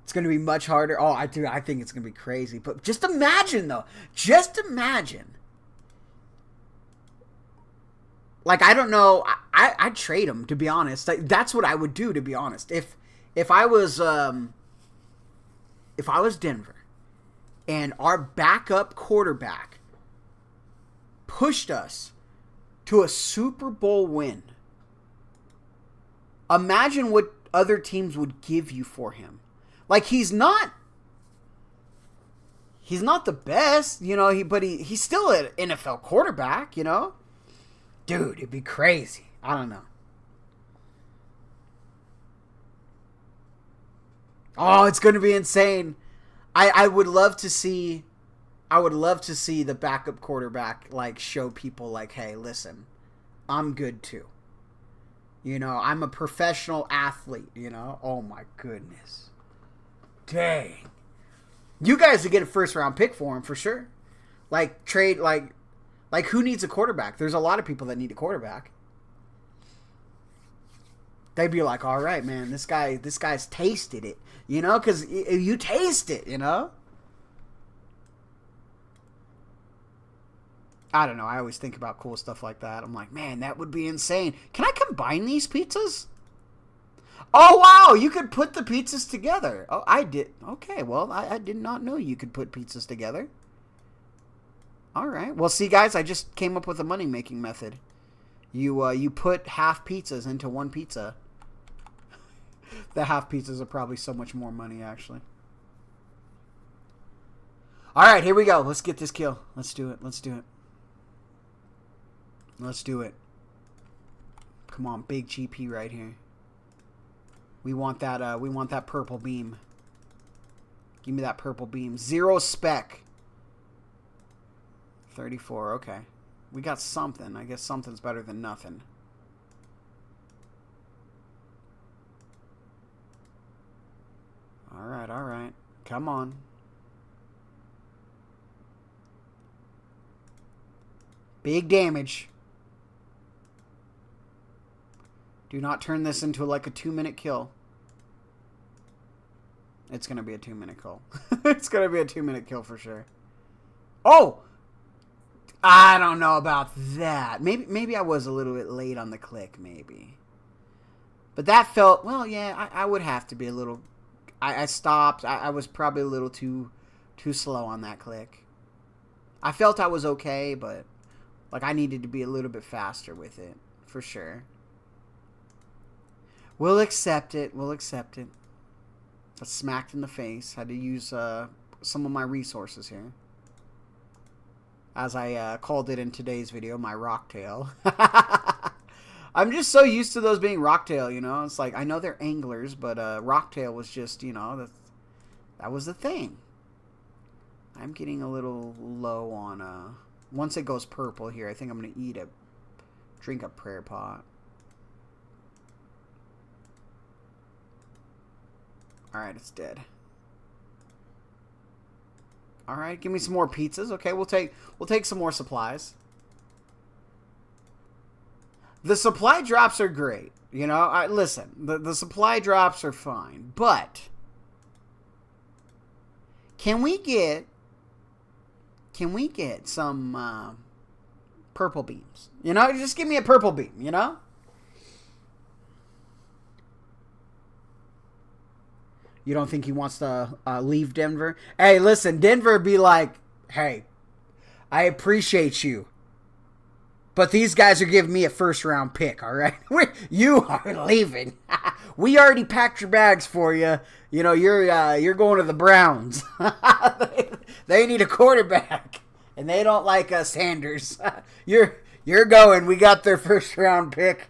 It's going to be much harder. Oh, I think it's going to be crazy. But just imagine, though. Just imagine. Like, I don't know. I'd trade him, to be honest. Like, that's what I would do, to be honest. If I was Denver and our backup quarterback pushed us to a Super Bowl win, imagine what other teams would give you for him. Like, he's not the best, you know, but he's still an NFL quarterback, you know? Dude, it'd be crazy. I don't know. Oh, it's going to be insane. I would love to see the backup quarterback, like, show people, like, hey, listen, I'm good too. You know, I'm a professional athlete, you know? Oh my goodness. Dang. You guys would get a first round pick for him for sure. Like trade like who needs a quarterback? There's a lot of people that need a quarterback. They'd be like, all right, man, this guy's tasted it, you know, because you taste it, you know. I don't know. I always think about cool stuff like that. I'm like, man, that would be insane. Can I combine these pizzas? Oh, wow. You could put the pizzas together. Oh, I did. Okay, well, I did not know you could put pizzas together. All right. Well, see, guys, I just came up with a money-making method. You put half pizzas into one pizza. The half pizzas are probably so much more money, actually. All right, here we go. Let's get this kill. Let's do it. Let's do it. Let's do it. Come on, big GP right here. We want that. We want that purple beam. Give me that purple beam. 0 spec. 34. Okay, we got something. I guess something's better than nothing. All right. All right. Come on. Big damage. Do not turn this into like a 2-minute kill. It's going to be a 2-minute kill. It's going to be a 2-minute kill for sure. Oh! I don't know about that. Maybe I was a little bit late on the click, maybe. But that felt, well, yeah, I would have to be a little... I stopped. I was probably a little too slow on that click. I felt I was okay, but like I needed to be a little bit faster with it, for sure. We'll accept it. We'll accept it. Got smacked in the face. Had to use some of my resources here. As I called it in today's video, my rocktail. I'm just so used to those being rocktail, you know? It's like, I know they're anglers, but rocktail was just, you know, that was the thing. I'm getting a little low on, once it goes purple here, I think I'm going to drink a prayer pot. Alright, it's dead. Alright, give me some more pizzas. Okay, we'll take some more supplies. The supply drops are great. You know, listen, the supply drops are fine. But can we get some purple beams? You know, just give me a purple beam, you know? You don't think he wants to leave Denver? Hey, listen, Denver be like, hey, I appreciate you, but these guys are giving me a first-round pick, all right? You are leaving. We already packed your bags for you. You know, you're going to the Browns. They need a quarterback, and they don't like Sanders. You're going. We got their first-round pick.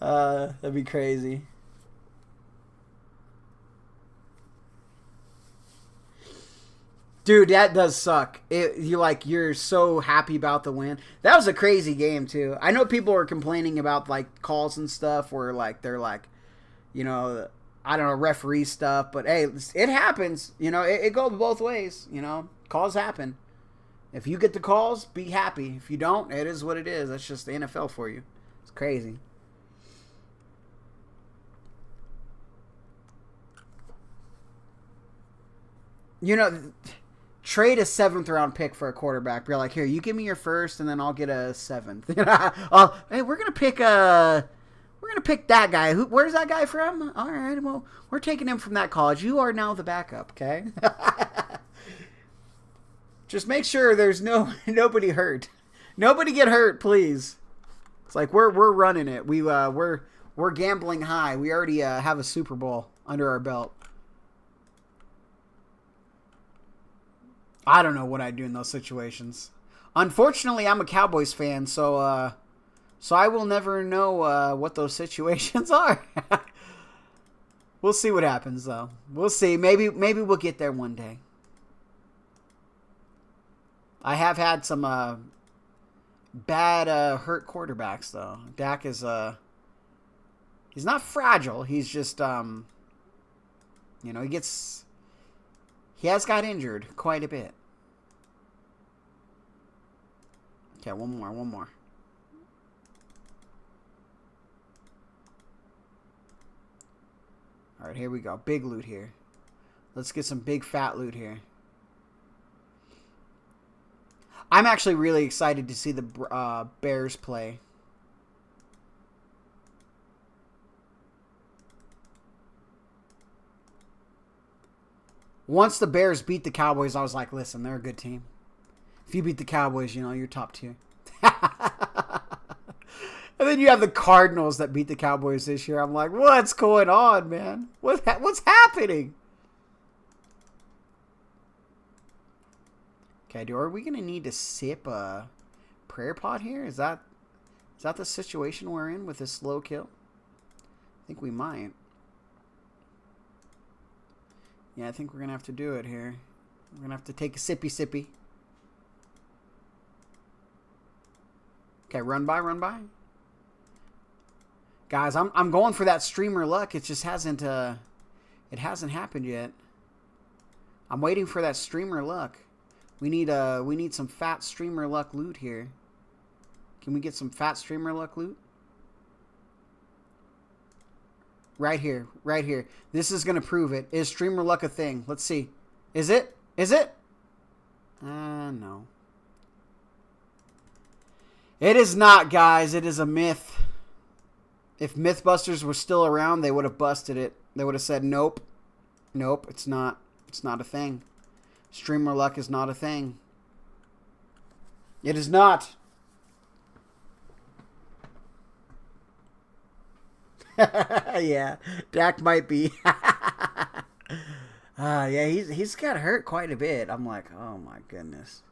That'd be crazy. Dude, that does suck. You're so happy about the win. That was a crazy game too. I know people are complaining about like calls and stuff where like they're like, you know, I don't know, referee stuff, but hey, it happens. You know, it goes both ways. You know, calls happen. If you get the calls, be happy. If you don't, it is what it is. That's just the NFL for you. It's crazy. You know, trade a 7th-round pick for a quarterback. Be like, here, you give me your first, and then I'll get a 7th. Hey, we're gonna pick that guy. Where's that guy from? All right, well, we're taking him from that college. You are now the backup, okay? Just make sure there's nobody hurt. Nobody get hurt, please. It's like we're running it. We're gambling high. We already have a Super Bowl under our belt. I don't know what I'd do in those situations. Unfortunately, I'm a Cowboys fan, so I will never know what those situations are. We'll see what happens, though. We'll see. Maybe we'll get there one day. I have had some bad hurt quarterbacks, though. Dak is he's not fragile. He's just You know, he has got injured quite a bit. Okay, one more. All right, here we go. Big loot here. Let's get some big fat loot here. I'm actually really excited to see the Bears play. Once the Bears beat the Cowboys, I was like, listen, they're a good team. If you beat the Cowboys, you know, you're top tier. And then you have the Cardinals that beat the Cowboys this year. I'm like, what's going on, man? What's happening? Okay, are we going to need to sip a prayer pot here? Is that the situation we're in with this slow kill? I think we might. Yeah, I think we're going to have to do it here. We're going to have to take a sippy. Okay, run by. Guys, I'm going for that streamer luck. It just hasn't happened yet. I'm waiting for that streamer luck. We need some fat streamer luck loot here. Can we get some fat streamer luck loot? Right here. This is going to prove it. Is streamer luck a thing? Let's see. Is it? No. It is not, guys. It is a myth. If Mythbusters were still around, they would have busted it. They would have said, nope. Nope, it's not. It's not a thing. Streamer luck is not a thing. It is not. Yeah, Dak might be. Yeah, he's got hurt quite a bit. I'm like, oh my goodness.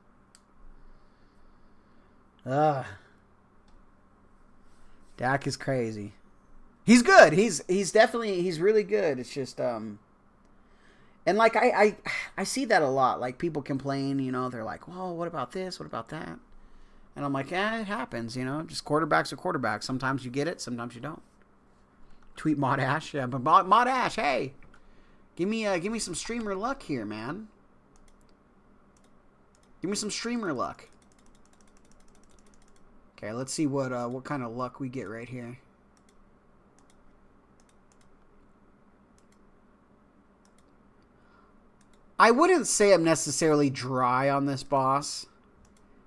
Dak is crazy. He's good. He's really good. It's just and like I see that a lot. Like people complain, you know, they're like, well, what about this? What about that? And I'm like, yeah, it happens, you know. Just quarterbacks are quarterbacks. Sometimes you get it, sometimes you don't. Tweet Mod Ash, yeah, but Mod Ash, hey, give me some streamer luck here, man. Give me some streamer luck. Okay, let's see what kind of luck we get right here. I wouldn't say I'm necessarily dry on this boss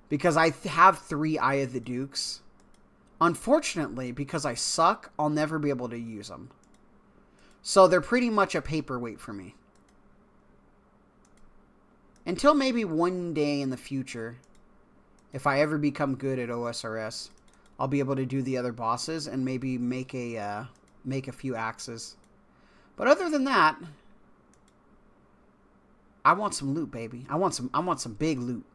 because I have 3 Eye of the Dukes. Unfortunately, because I suck, I'll never be able to use them. So they're pretty much a paperweight for me. Until maybe one day in the future, if I ever become good at OSRS, I'll be able to do the other bosses and maybe make a few axes. But other than that, I want some loot, baby. I want some big loot.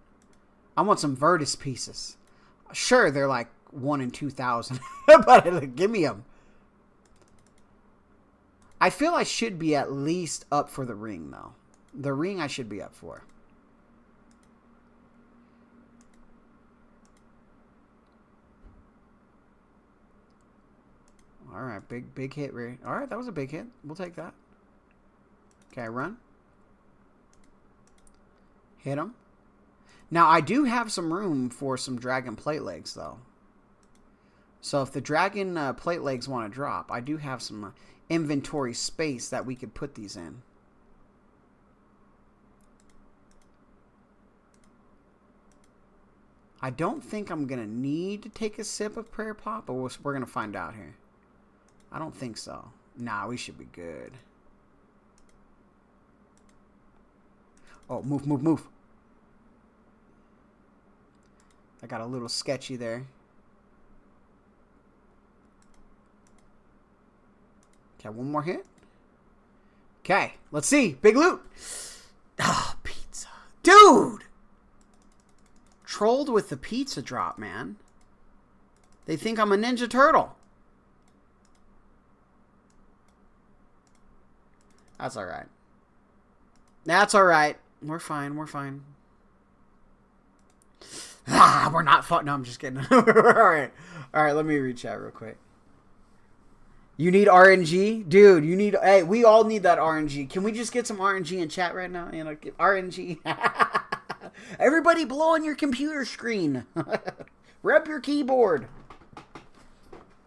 I want some Virtus pieces. Sure, they're like 1 in 2,000, but give me them. I feel I should be at least up for the ring, though. The ring I should be up for. All right, big hit. All right, that was a big hit. We'll take that. Okay, run. Hit him. Now, I do have some room for some dragon plate legs, though. So if the dragon plate legs want to drop, I do have some inventory space that we could put these in. I don't think I'm going to need to take a sip of prayer pot, but we're going to find out here. I don't think so. Nah, we should be good. Oh, move. I got a little sketchy there. Okay, one more hit. Okay, let's see. Big loot. Oh, pizza. Dude! Trolled with the pizza drop, man. They think I'm a Ninja Turtle. That's alright. That's alright. We're fine. We're not fun. No, I'm just kidding. Alright, let me reach out real quick. You need RNG? Dude, you need... Hey, we all need that RNG. Can we just get some RNG in chat right now? You know, RNG. Everybody blow on your computer screen. Rep your keyboard.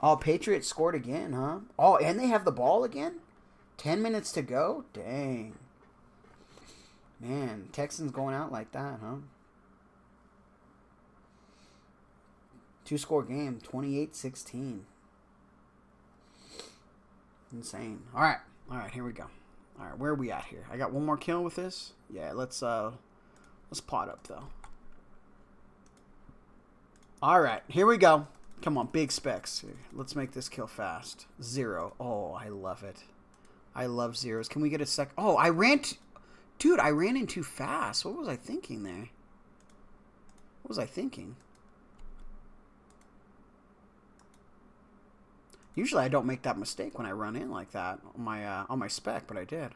Oh, Patriots scored again, huh? Oh, and they have the ball again? 10 minutes to go? Dang. Man, Texans going out like that, huh? 2-score game, 28-16. Insane. All right, here we go. All right, where are we at here? I got one more kill with this. Yeah, let's pot up though. All right, here we go. Come on, big specs. Let's make this kill fast. 0. Oh, I love it. I love zeros. Can we get a sec? Oh, I ran in too fast. What was I thinking there? What was I thinking? Usually I don't make that mistake when I run in like that on my spec, but I did.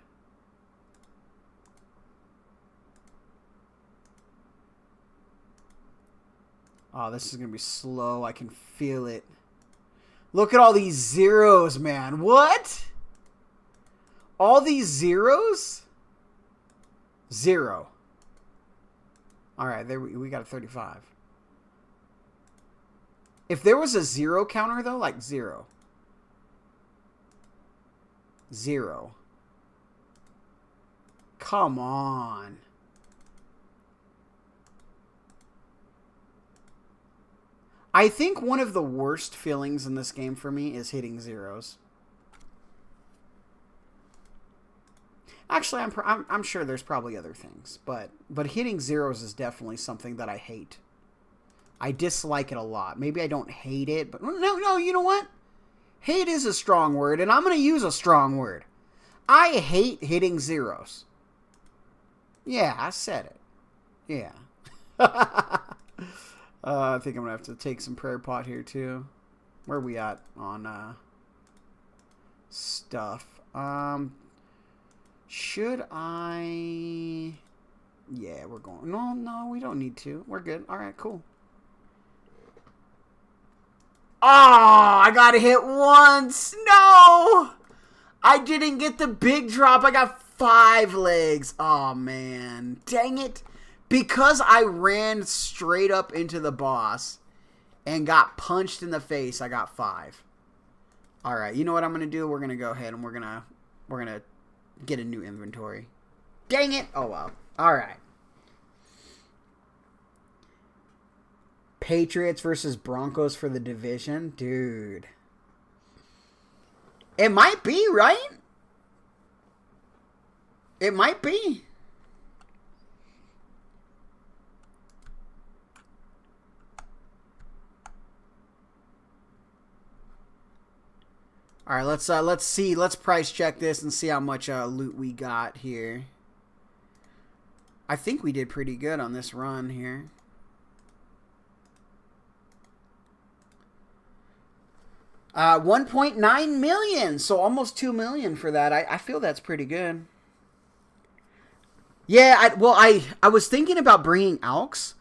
Oh, this is going to be slow. I can feel it. Look at all these zeros, man. What? All these zeros? 0. All right, there we got a 35. If there was a 0 counter, though, like 0. 0. Come on. I think one of the worst feelings in this game for me is hitting zeros. Actually, I'm sure there's probably other things, but hitting zeros is definitely something that I hate. I dislike it a lot. Maybe I don't hate it, but no, you know what? Hate is a strong word, and I'm going to use a strong word. I hate hitting zeros. Yeah, I said it. Yeah. I think I'm going to have to take some prayer pot here, too. Where are we at on stuff? Should I... Yeah, we're going... No, we don't need to. We're good. All right, cool. Oh, I got to hit once. No! I didn't get the big drop. I got 5 legs. Oh, man. Dang it. Because I ran straight up into the boss and got punched in the face, I got 5. All right, you know what I'm going to do? We're going to go ahead and we're going to get a new inventory. Dang it. Oh, well. All right. Patriots versus Broncos for the division. Dude. It might be, right? It might be. All right, let's see. Let's price check this and see how much loot we got here. I think we did pretty good on this run here. $1.9 million, so almost $2 million for that. I feel that's pretty good. Yeah, I was thinking about bringing Alks,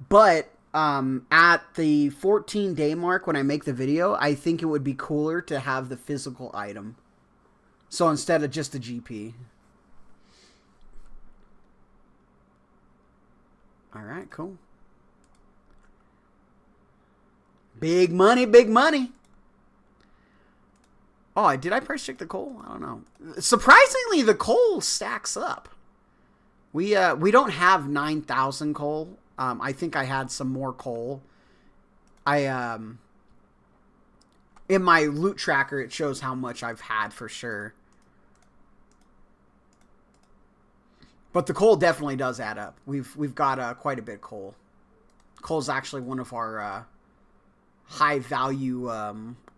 but at the 14-day mark when I make the video, I think it would be cooler to have the physical item. So instead of just the GP. All right, cool. Big money, big money. Oh, did I price check the coal? I don't know. Surprisingly, the coal stacks up. We don't have 9,000 coal. I think I had some more coal. In my loot tracker, it shows how much I've had for sure. But the coal definitely does add up. We've got quite a bit of coal. Coal's actually one of our high value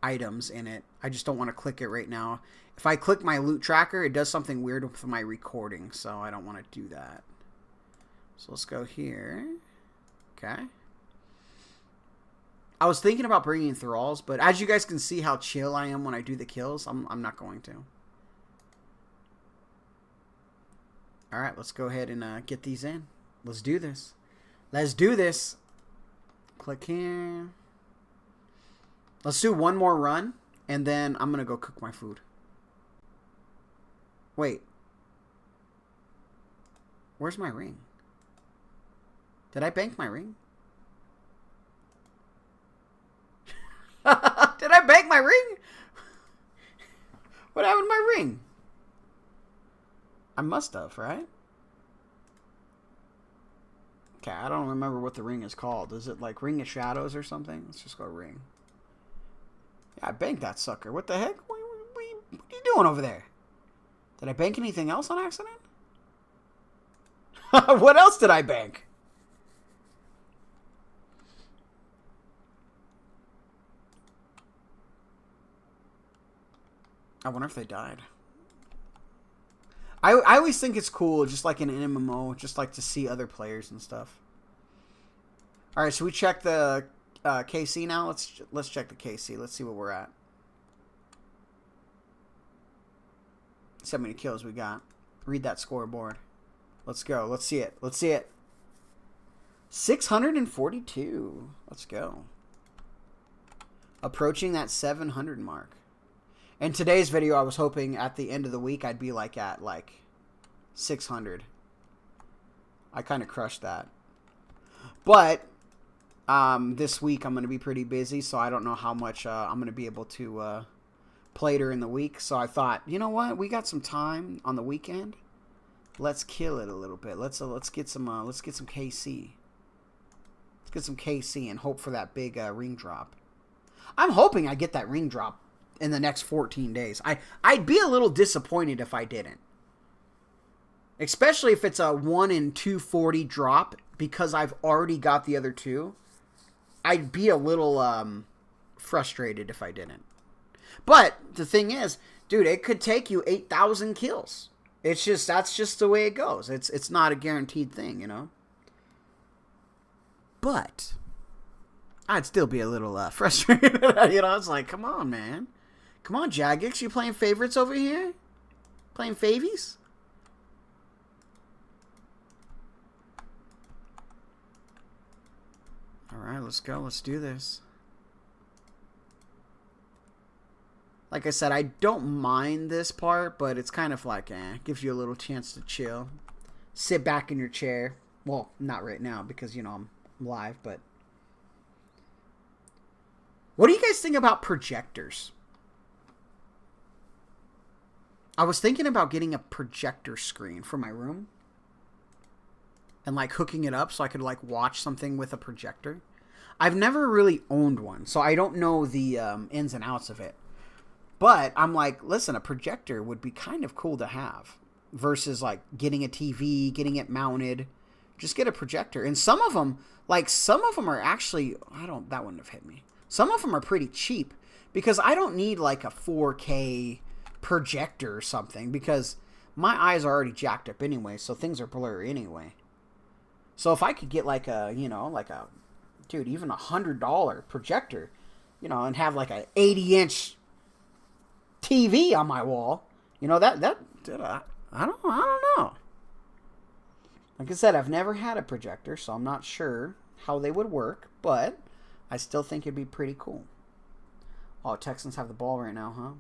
items in it. I just don't want to click it right now. If I click my loot tracker, it does something weird with my recording, so I don't want to do that. So let's go here. Okay. I was thinking about bringing thralls, but as you guys can see how chill I am when I do the kills, I'm not going to. All right, let's go ahead and get these in. Let's do this. Let's do this. Click here. Let's do one more run. And then I'm going to go cook my food. Wait. Where's my ring? Did I bank my ring? Did I bank my ring? What happened to my ring? I must have, right? Okay, I don't remember what the ring is called. Is it like Ring of Shadows or something? Let's just go ring. Yeah, I banked that sucker. What the heck? What are you doing over there? Did I bank anything else on accident? What else did I bank? I wonder if they died. I always think it's cool, just like in an MMO, just like to see other players and stuff. All right, should we check the KC now? Let's check the KC. Let's see where we're at. See how many kills we got. Read that scoreboard. Let's go. Let's see it. Let's see it. 642. Let's go. Approaching that 700 mark. In today's video, I was hoping at the end of the week I'd be like at like 600. I kind of crushed that. But this week I'm going to be pretty busy, so I don't know how much I'm going to be able to play during the week. So I thought, you know what? We got some time on the weekend. Let's kill it a little bit. Let's get some KC. Let's get some KC and hope for that big ring drop. I'm hoping I get that ring drop in the next 14 days. I'd be a little disappointed if I didn't. Especially if it's a 1 in 240 drop, because I've already got the other two. I'd be a little frustrated if I didn't. But the thing is, dude, it could take you 8,000 kills. It's just, that's just the way it goes. It's not a guaranteed thing, you know. But I'd still be a little frustrated. You know, it's like, come on, man. Come on, Jagex, you playing favorites over here? Playing favies? Alright, let's go. Let's do this. Like I said, I don't mind this part, but it's kind of like, gives you a little chance to chill. Sit back in your chair. Well, not right now because, you know, I'm live, but... What do you guys think about projectors? I was thinking about getting a projector screen for my room. And like hooking it up so I could like watch something with a projector. I've never really owned one, so I don't know the ins and outs of it. But I'm like, listen, a projector would be kind of cool to have. Versus like getting a TV, getting it mounted. Just get a projector. And some of them are actually, that wouldn't have hit me. Some of them are pretty cheap. Because I don't need like a 4K projector or something, because my eyes are already jacked up anyway, so things are blurry anyway. So if I could get like a, you know, like a, dude, even $100 projector, you know, and have like a 80-inch TV on my wall, you know, I don't know. Like I said, I've never had a projector, so I'm not sure how they would work, but I still think it'd be pretty cool. Oh, Texans have the ball right now, huh?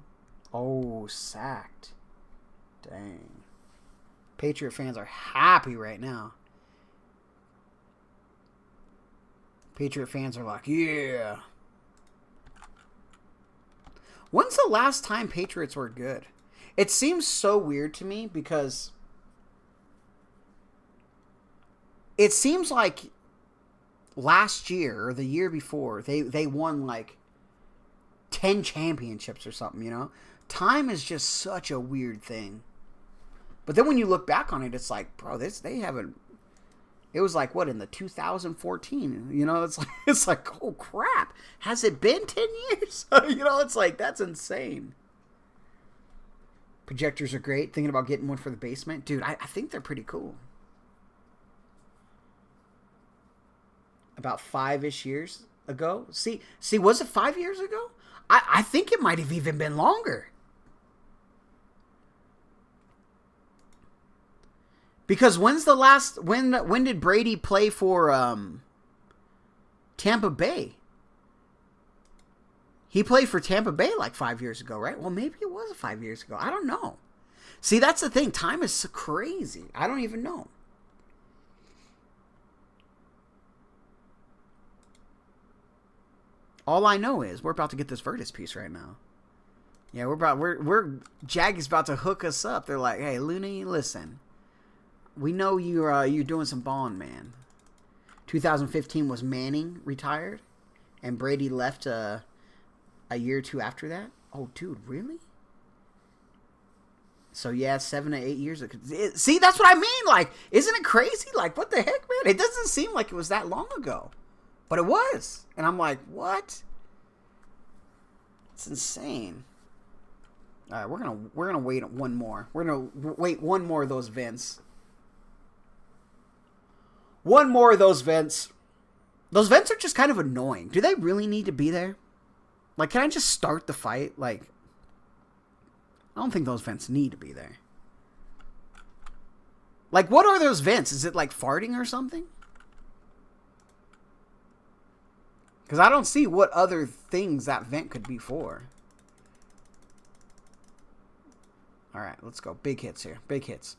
Oh, sacked. Dang. Patriot fans are happy right now. Patriot fans are like, yeah. When's the last time Patriots were good? It seems so weird to me because it seems like last year or the year before they won like 10 championships or something, you know? Time is just such a weird thing. But then when you look back on it, it's like, bro, they haven't. It was like, what, in the 2014? You know, it's like, oh crap, has it been 10 years? You know, it's like, that's insane. Projectors are great. Thinking about getting one for the basement, dude. I think they're pretty cool. About 5-ish years ago. See, was it 5 years ago? I think it might have even been longer. Because when's the last... When did Brady play for Tampa Bay? He played for Tampa Bay like 5 years ago, right? Well, maybe it was 5 years ago. I don't know. See, that's the thing. Time is so crazy. I don't even know. All I know is we're about to get this Virtus piece right now. Yeah, we're Jaggy's about to hook us up. They're like, hey, Looney, listen. We know you're doing some balling, man. 2015 was Manning retired, and Brady left a year or two after that. Oh, dude, really? So yeah, 7 to 8 years ago. See, that's what I mean. Like, isn't it crazy? Like, what the heck, man? It doesn't seem like it was that long ago, but it was. And I'm like, what? It's insane. All right, we're gonna wait one more. We're gonna wait one more of those vents. One more of those vents. Those vents are just kind of annoying. Do they really need to be there? Like, can I just start the fight? Like, I don't think those vents need to be there. Like, what are those vents? Is it like farting or something? Because I don't see what other things that vent could be for. Alright, let's go. Big hits here. Big hits.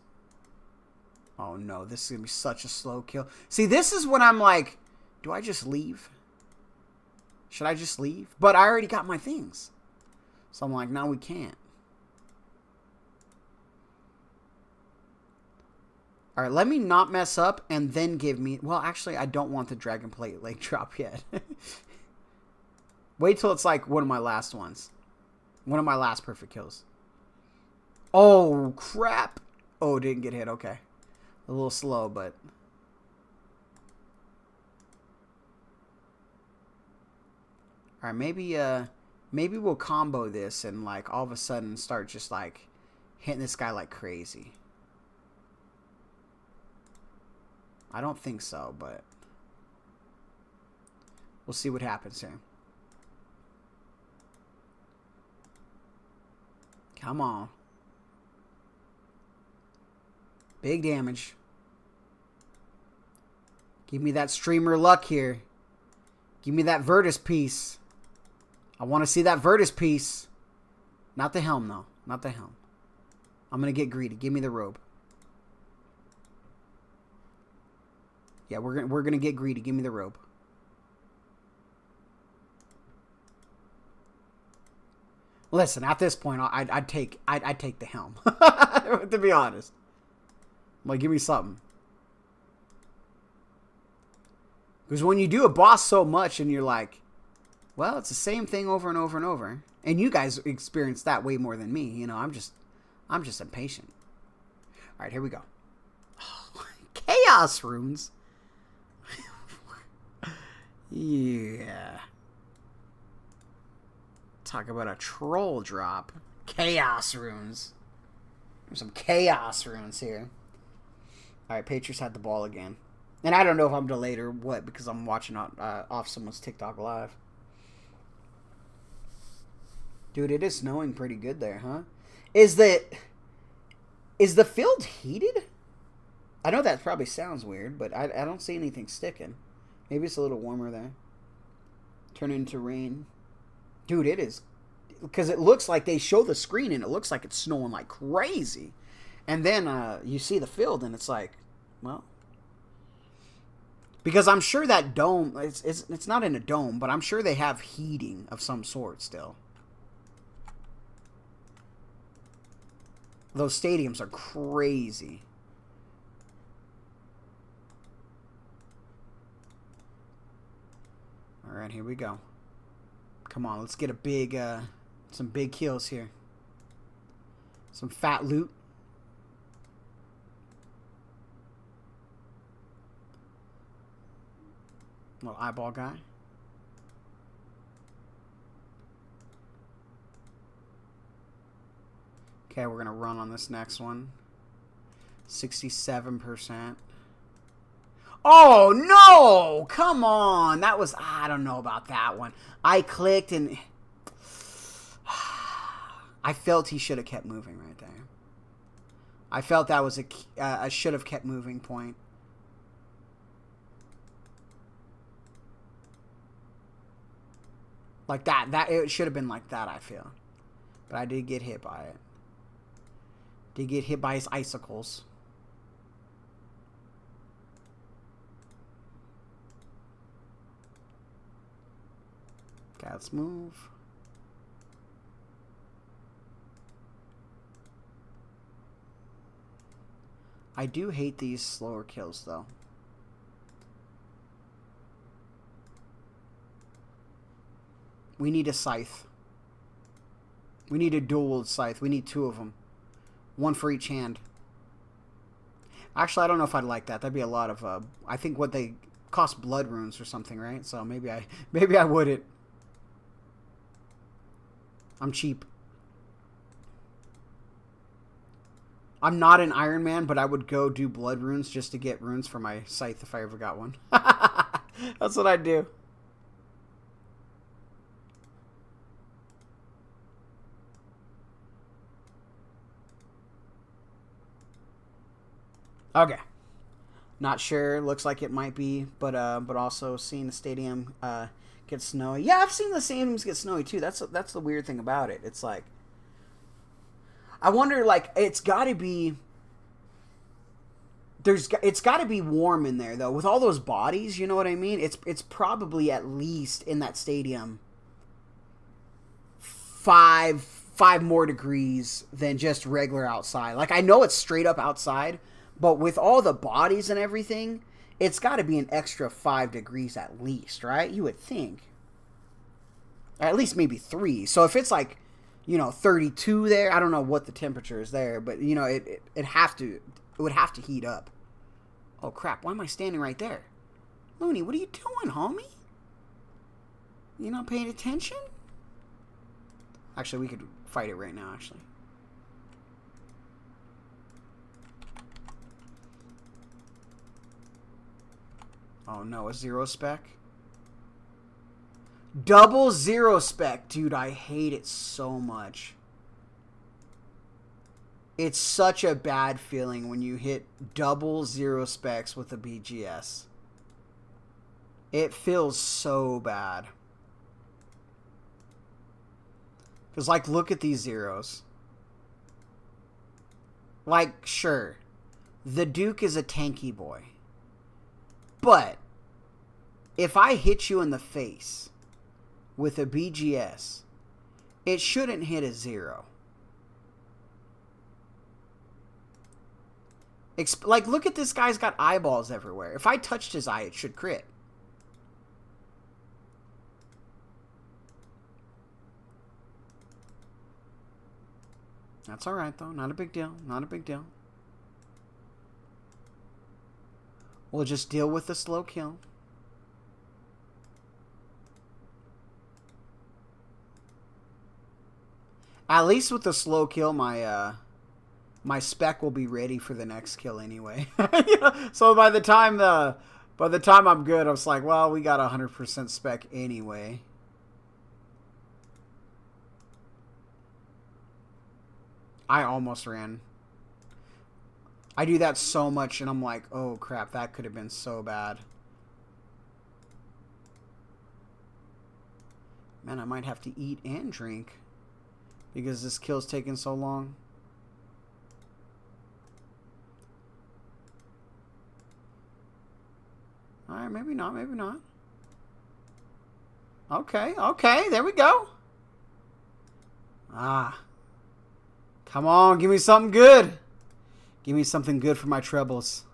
Oh no, this is going to be such a slow kill. See, this is when I'm like, do I just leave? Should I just leave? But I already got my things. So I'm like, no, we can't. Alright, let me not mess up and then give me... Well, actually, I don't want the Dragon Plate leg drop yet. Wait till it's like one of my last ones. One of my last perfect kills. Oh, crap. Oh, didn't get hit. Okay. A little slow, but... Alright, maybe we'll combo this and, like, all of a sudden start just, like, hitting this guy like crazy. I don't think so, but... We'll see what happens here. Come on. Big damage. Give me that streamer luck here. Give me that Virtus piece. I want to see that Virtus piece. Not the helm, though. Not the helm. I'm going to get greedy. Give me the robe. Yeah, we're gonna get greedy. Give me the robe. Listen, at this point, I'd take the helm. To be honest, I'm like, give me something. Because when you do a boss so much, and you're like, well, it's the same thing over and over and over, and you guys experience that way more than me. You know, I'm just impatient. All right, here we go. Chaos runes. Yeah. Talk about a troll drop. Chaos runes. There's some chaos runes here. Alright, Patriots had the ball again. And I don't know if I'm delayed or what, because I'm watching off someone's TikTok live. Dude, it is snowing pretty good there, huh? Is the field heated? I know that probably sounds weird, but I don't see anything sticking. Maybe it's a little warmer there. Turn into rain. Dude, it is. Because it looks like they show the screen and it looks like it's snowing like crazy. And then you see the field and it's like, well. Because I'm sure that dome, it's not in a dome, but I'm sure they have heating of some sort still. Those stadiums are crazy. Alright, here we go. Come on, let's get a big, some big kills here. Some fat loot. Little eyeball guy. Okay, we're going to run on this next one. 67%. Oh, no! Come on! That was... I don't know about that one. I clicked and... I felt he should have kept moving right there. I felt that was a should have kept moving point. Like that it should have been like that, I feel. But I did get hit by it. Did get hit by his icicles. Okay, let's move. I do hate these slower kills, though. We need a scythe. We need a dual scythe. We need 2 of them. 1 for each hand. Actually, I don't know if I'd like that. That'd be a lot of, I think what they cost blood runes or something, right? So maybe I wouldn't. I'm cheap. I'm not an Iron Man, but I would go do blood runes just to get runes for my scythe if I ever got one. That's what I'd do. Okay. Not sure. Looks like it might be, but also seeing the stadium get snowy. Yeah, I've seen the stadiums get snowy too. That's the weird thing about it. It's like, I wonder, like, it's got to be. It's got to be warm in there though, with all those bodies. You know what I mean? It's probably at least in that stadium 5 more degrees than just regular outside. Like, I know it's straight up outside, but with all the bodies and everything, it's got to be an extra 5 degrees at least, right? You would think. At least maybe 3. So if it's like, 32 there, I don't know what the temperature is there, but it would have to heat up. Oh crap, why am I standing right there? Looney, what are you doing, homie? You not paying attention? Actually, we could fight it right now, actually. Oh no, a 0 spec? Double 0 spec. Dude, I hate it so much. It's such a bad feeling when you hit double 0 specs with a BGS. It feels so bad. Because, like, look at these zeros. Like, sure, the Duke is a tanky boy. But if I hit you in the face with a BGS, it shouldn't hit a 0. Like, look at this guy's got eyeballs everywhere. If I touched his eye, it should crit. That's alright, though. Not a big deal. Not a big deal. We'll just deal with the slow kill. At least with the slow kill, my spec will be ready for the next kill anyway. So by the time I'm good, I was like, well, we got 100% spec anyway. I almost ran. I do that so much, and I'm like, oh crap, that could have been so bad. Man, I might have to eat and drink because this kill's taking so long. Alright, maybe not, maybe not. Okay, okay, there we go. Ah. Come on, give me something good. Give me something good for my trebles.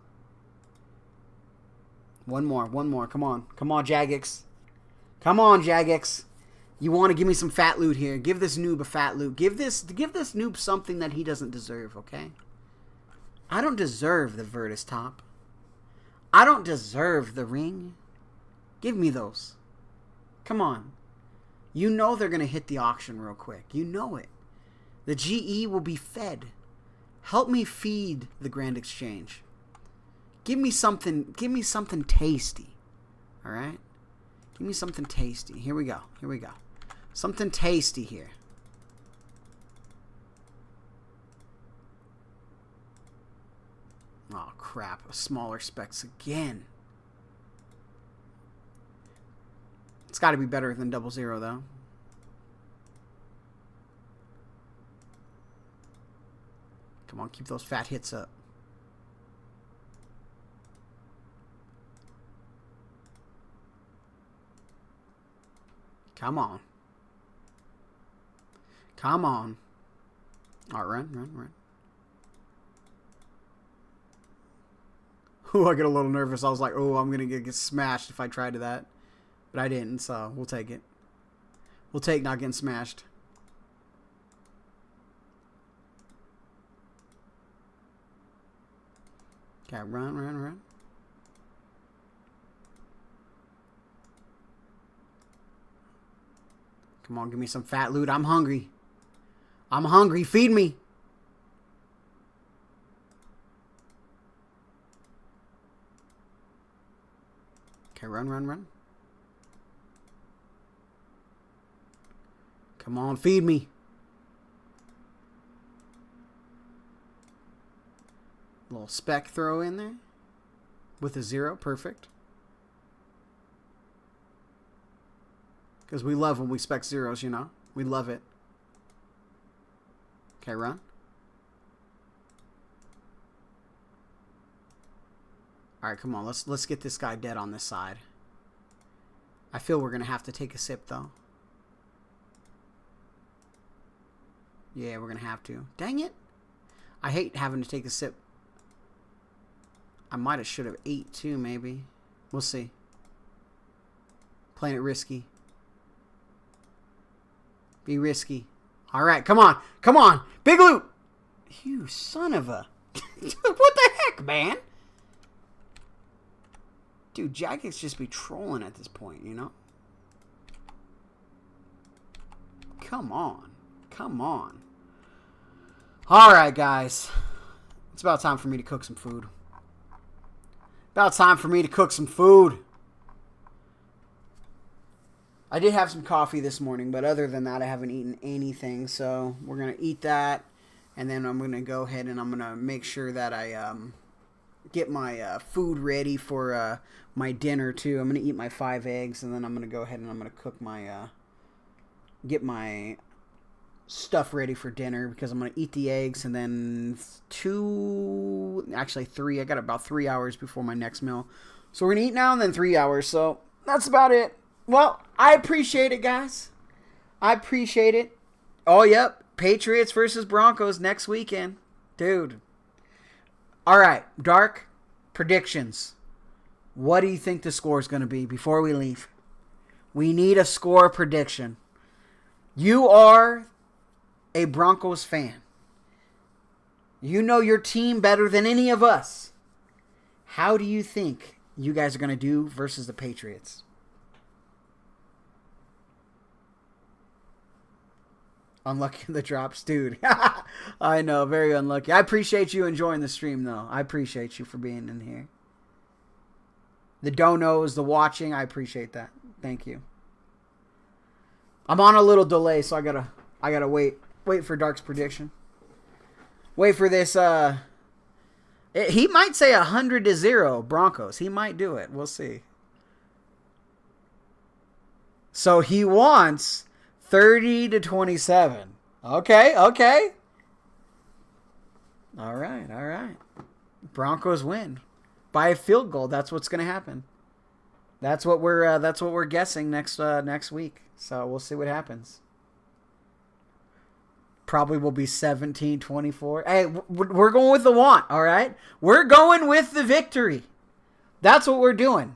One more, come on. Come on, Jagex. Come on, Jagex. You want to give me some fat loot here. Give this noob a fat loot. Give this noob something that he doesn't deserve, okay? I don't deserve the Virtus top. I don't deserve the ring. Give me those. Come on. You know they're going to hit the auction real quick. You know it. The GE will be fed. Help me feed the Grand Exchange. Give me something tasty. All right? Give me something tasty. Here we go. Here we go. Something tasty here. Oh, crap. Smaller specs again. It's got to be better than 00, though. Come on, keep those fat hits up. Come on. Come on. All right, run. Ooh, I get a little nervous. I was like, oh, I'm going to get smashed if I try to that. But I didn't, so we'll take it. We'll take not getting smashed. Okay, run. Come on, give me some fat loot. I'm hungry. I'm hungry. Feed me. Okay, run. Come on, feed me. Little spec throw in there. With a 0. Perfect. Because we love when we spec zeros, you know. We love it. Okay, run. Alright, come on. Let's get this guy dead on this side. I feel we're going to have to take a sip, though. Yeah, we're going to have to. Dang it. I hate having to take a sip. I might have should have ate, too, maybe. We'll see. Playing it risky. Be risky. All right, come on. Come on. Big loot. You son of a... What the heck, man? Dude, Jackets just be trolling at this point, you know? Come on. Come on. All right, guys. It's about time for me to cook some food. About time for me to cook some food. I did have some coffee this morning, but other than that, I haven't eaten anything. So we're going to eat that, and then I'm going to go ahead and I'm going to make sure that I get my food ready for my dinner, too. I'm going to eat my 5 eggs, and then I'm going to go ahead and I'm going to cook my, get my stuff ready for dinner, because I'm going to eat the eggs, and then 3. I got about 3 hours before my next meal. So we're going to eat now and then 3 hours. So that's about it. Well, I appreciate it, guys. I appreciate it. Oh, yep. Patriots versus Broncos next weekend. Dude. All right. Dark, predictions. What do you think the score is going to be before we leave? We need a score prediction. You are a Broncos fan. You know your team better than any of us. How do you think you guys are going to do versus the Patriots? Unlucky in the drops, dude. I know, very unlucky. I appreciate you enjoying the stream, though. I appreciate you for being in here. The donos, the watching, I appreciate that. Thank you. I'm on a little delay, so I gotta wait for Dark's prediction. Wait for this. He might say 100-0 Broncos. He might do it. We'll see. So he wants 30-27. Okay. All right. Broncos win by a field goal. That's what's going to happen. That's what we're guessing next week. So we'll see what happens. Probably will be 17-24. Hey, we're going with the want, all right? We're going with the victory. That's what we're doing.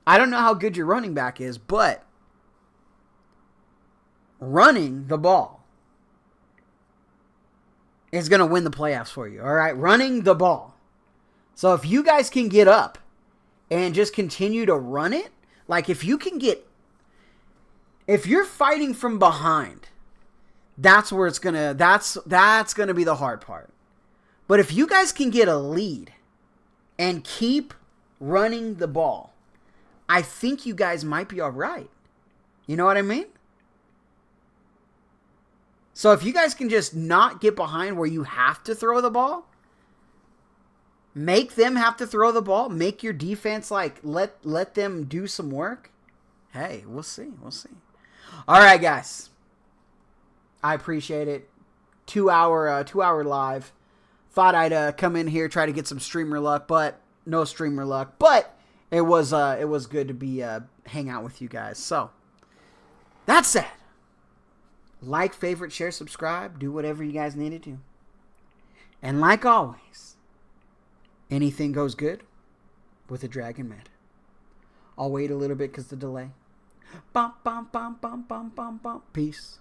I don't know how good your running back is, but running the ball is going to win the playoffs for you, all right? Running the ball. So if you guys can get up and just continue to run it, like if you're fighting from behind, that's where it's going to, that's going to be the hard part. But if you guys can get a lead and keep running the ball, I think you guys might be all right. You know what I mean? So if you guys can just not get behind where you have to throw the ball, make them have to throw the ball, make your defense let them do some work. Hey, we'll see. All right, guys. I appreciate it. 2 hour live. Thought I'd come in here, try to get some streamer luck, but no streamer luck. But it was good to be hang out with you guys. So that said, like, favorite, share, subscribe, do whatever you guys need to do. And like always, anything goes good with a Dragon Med. I'll wait a little bit because the delay. Bum, bum, bum, bum, bum, bum, bum. Peace.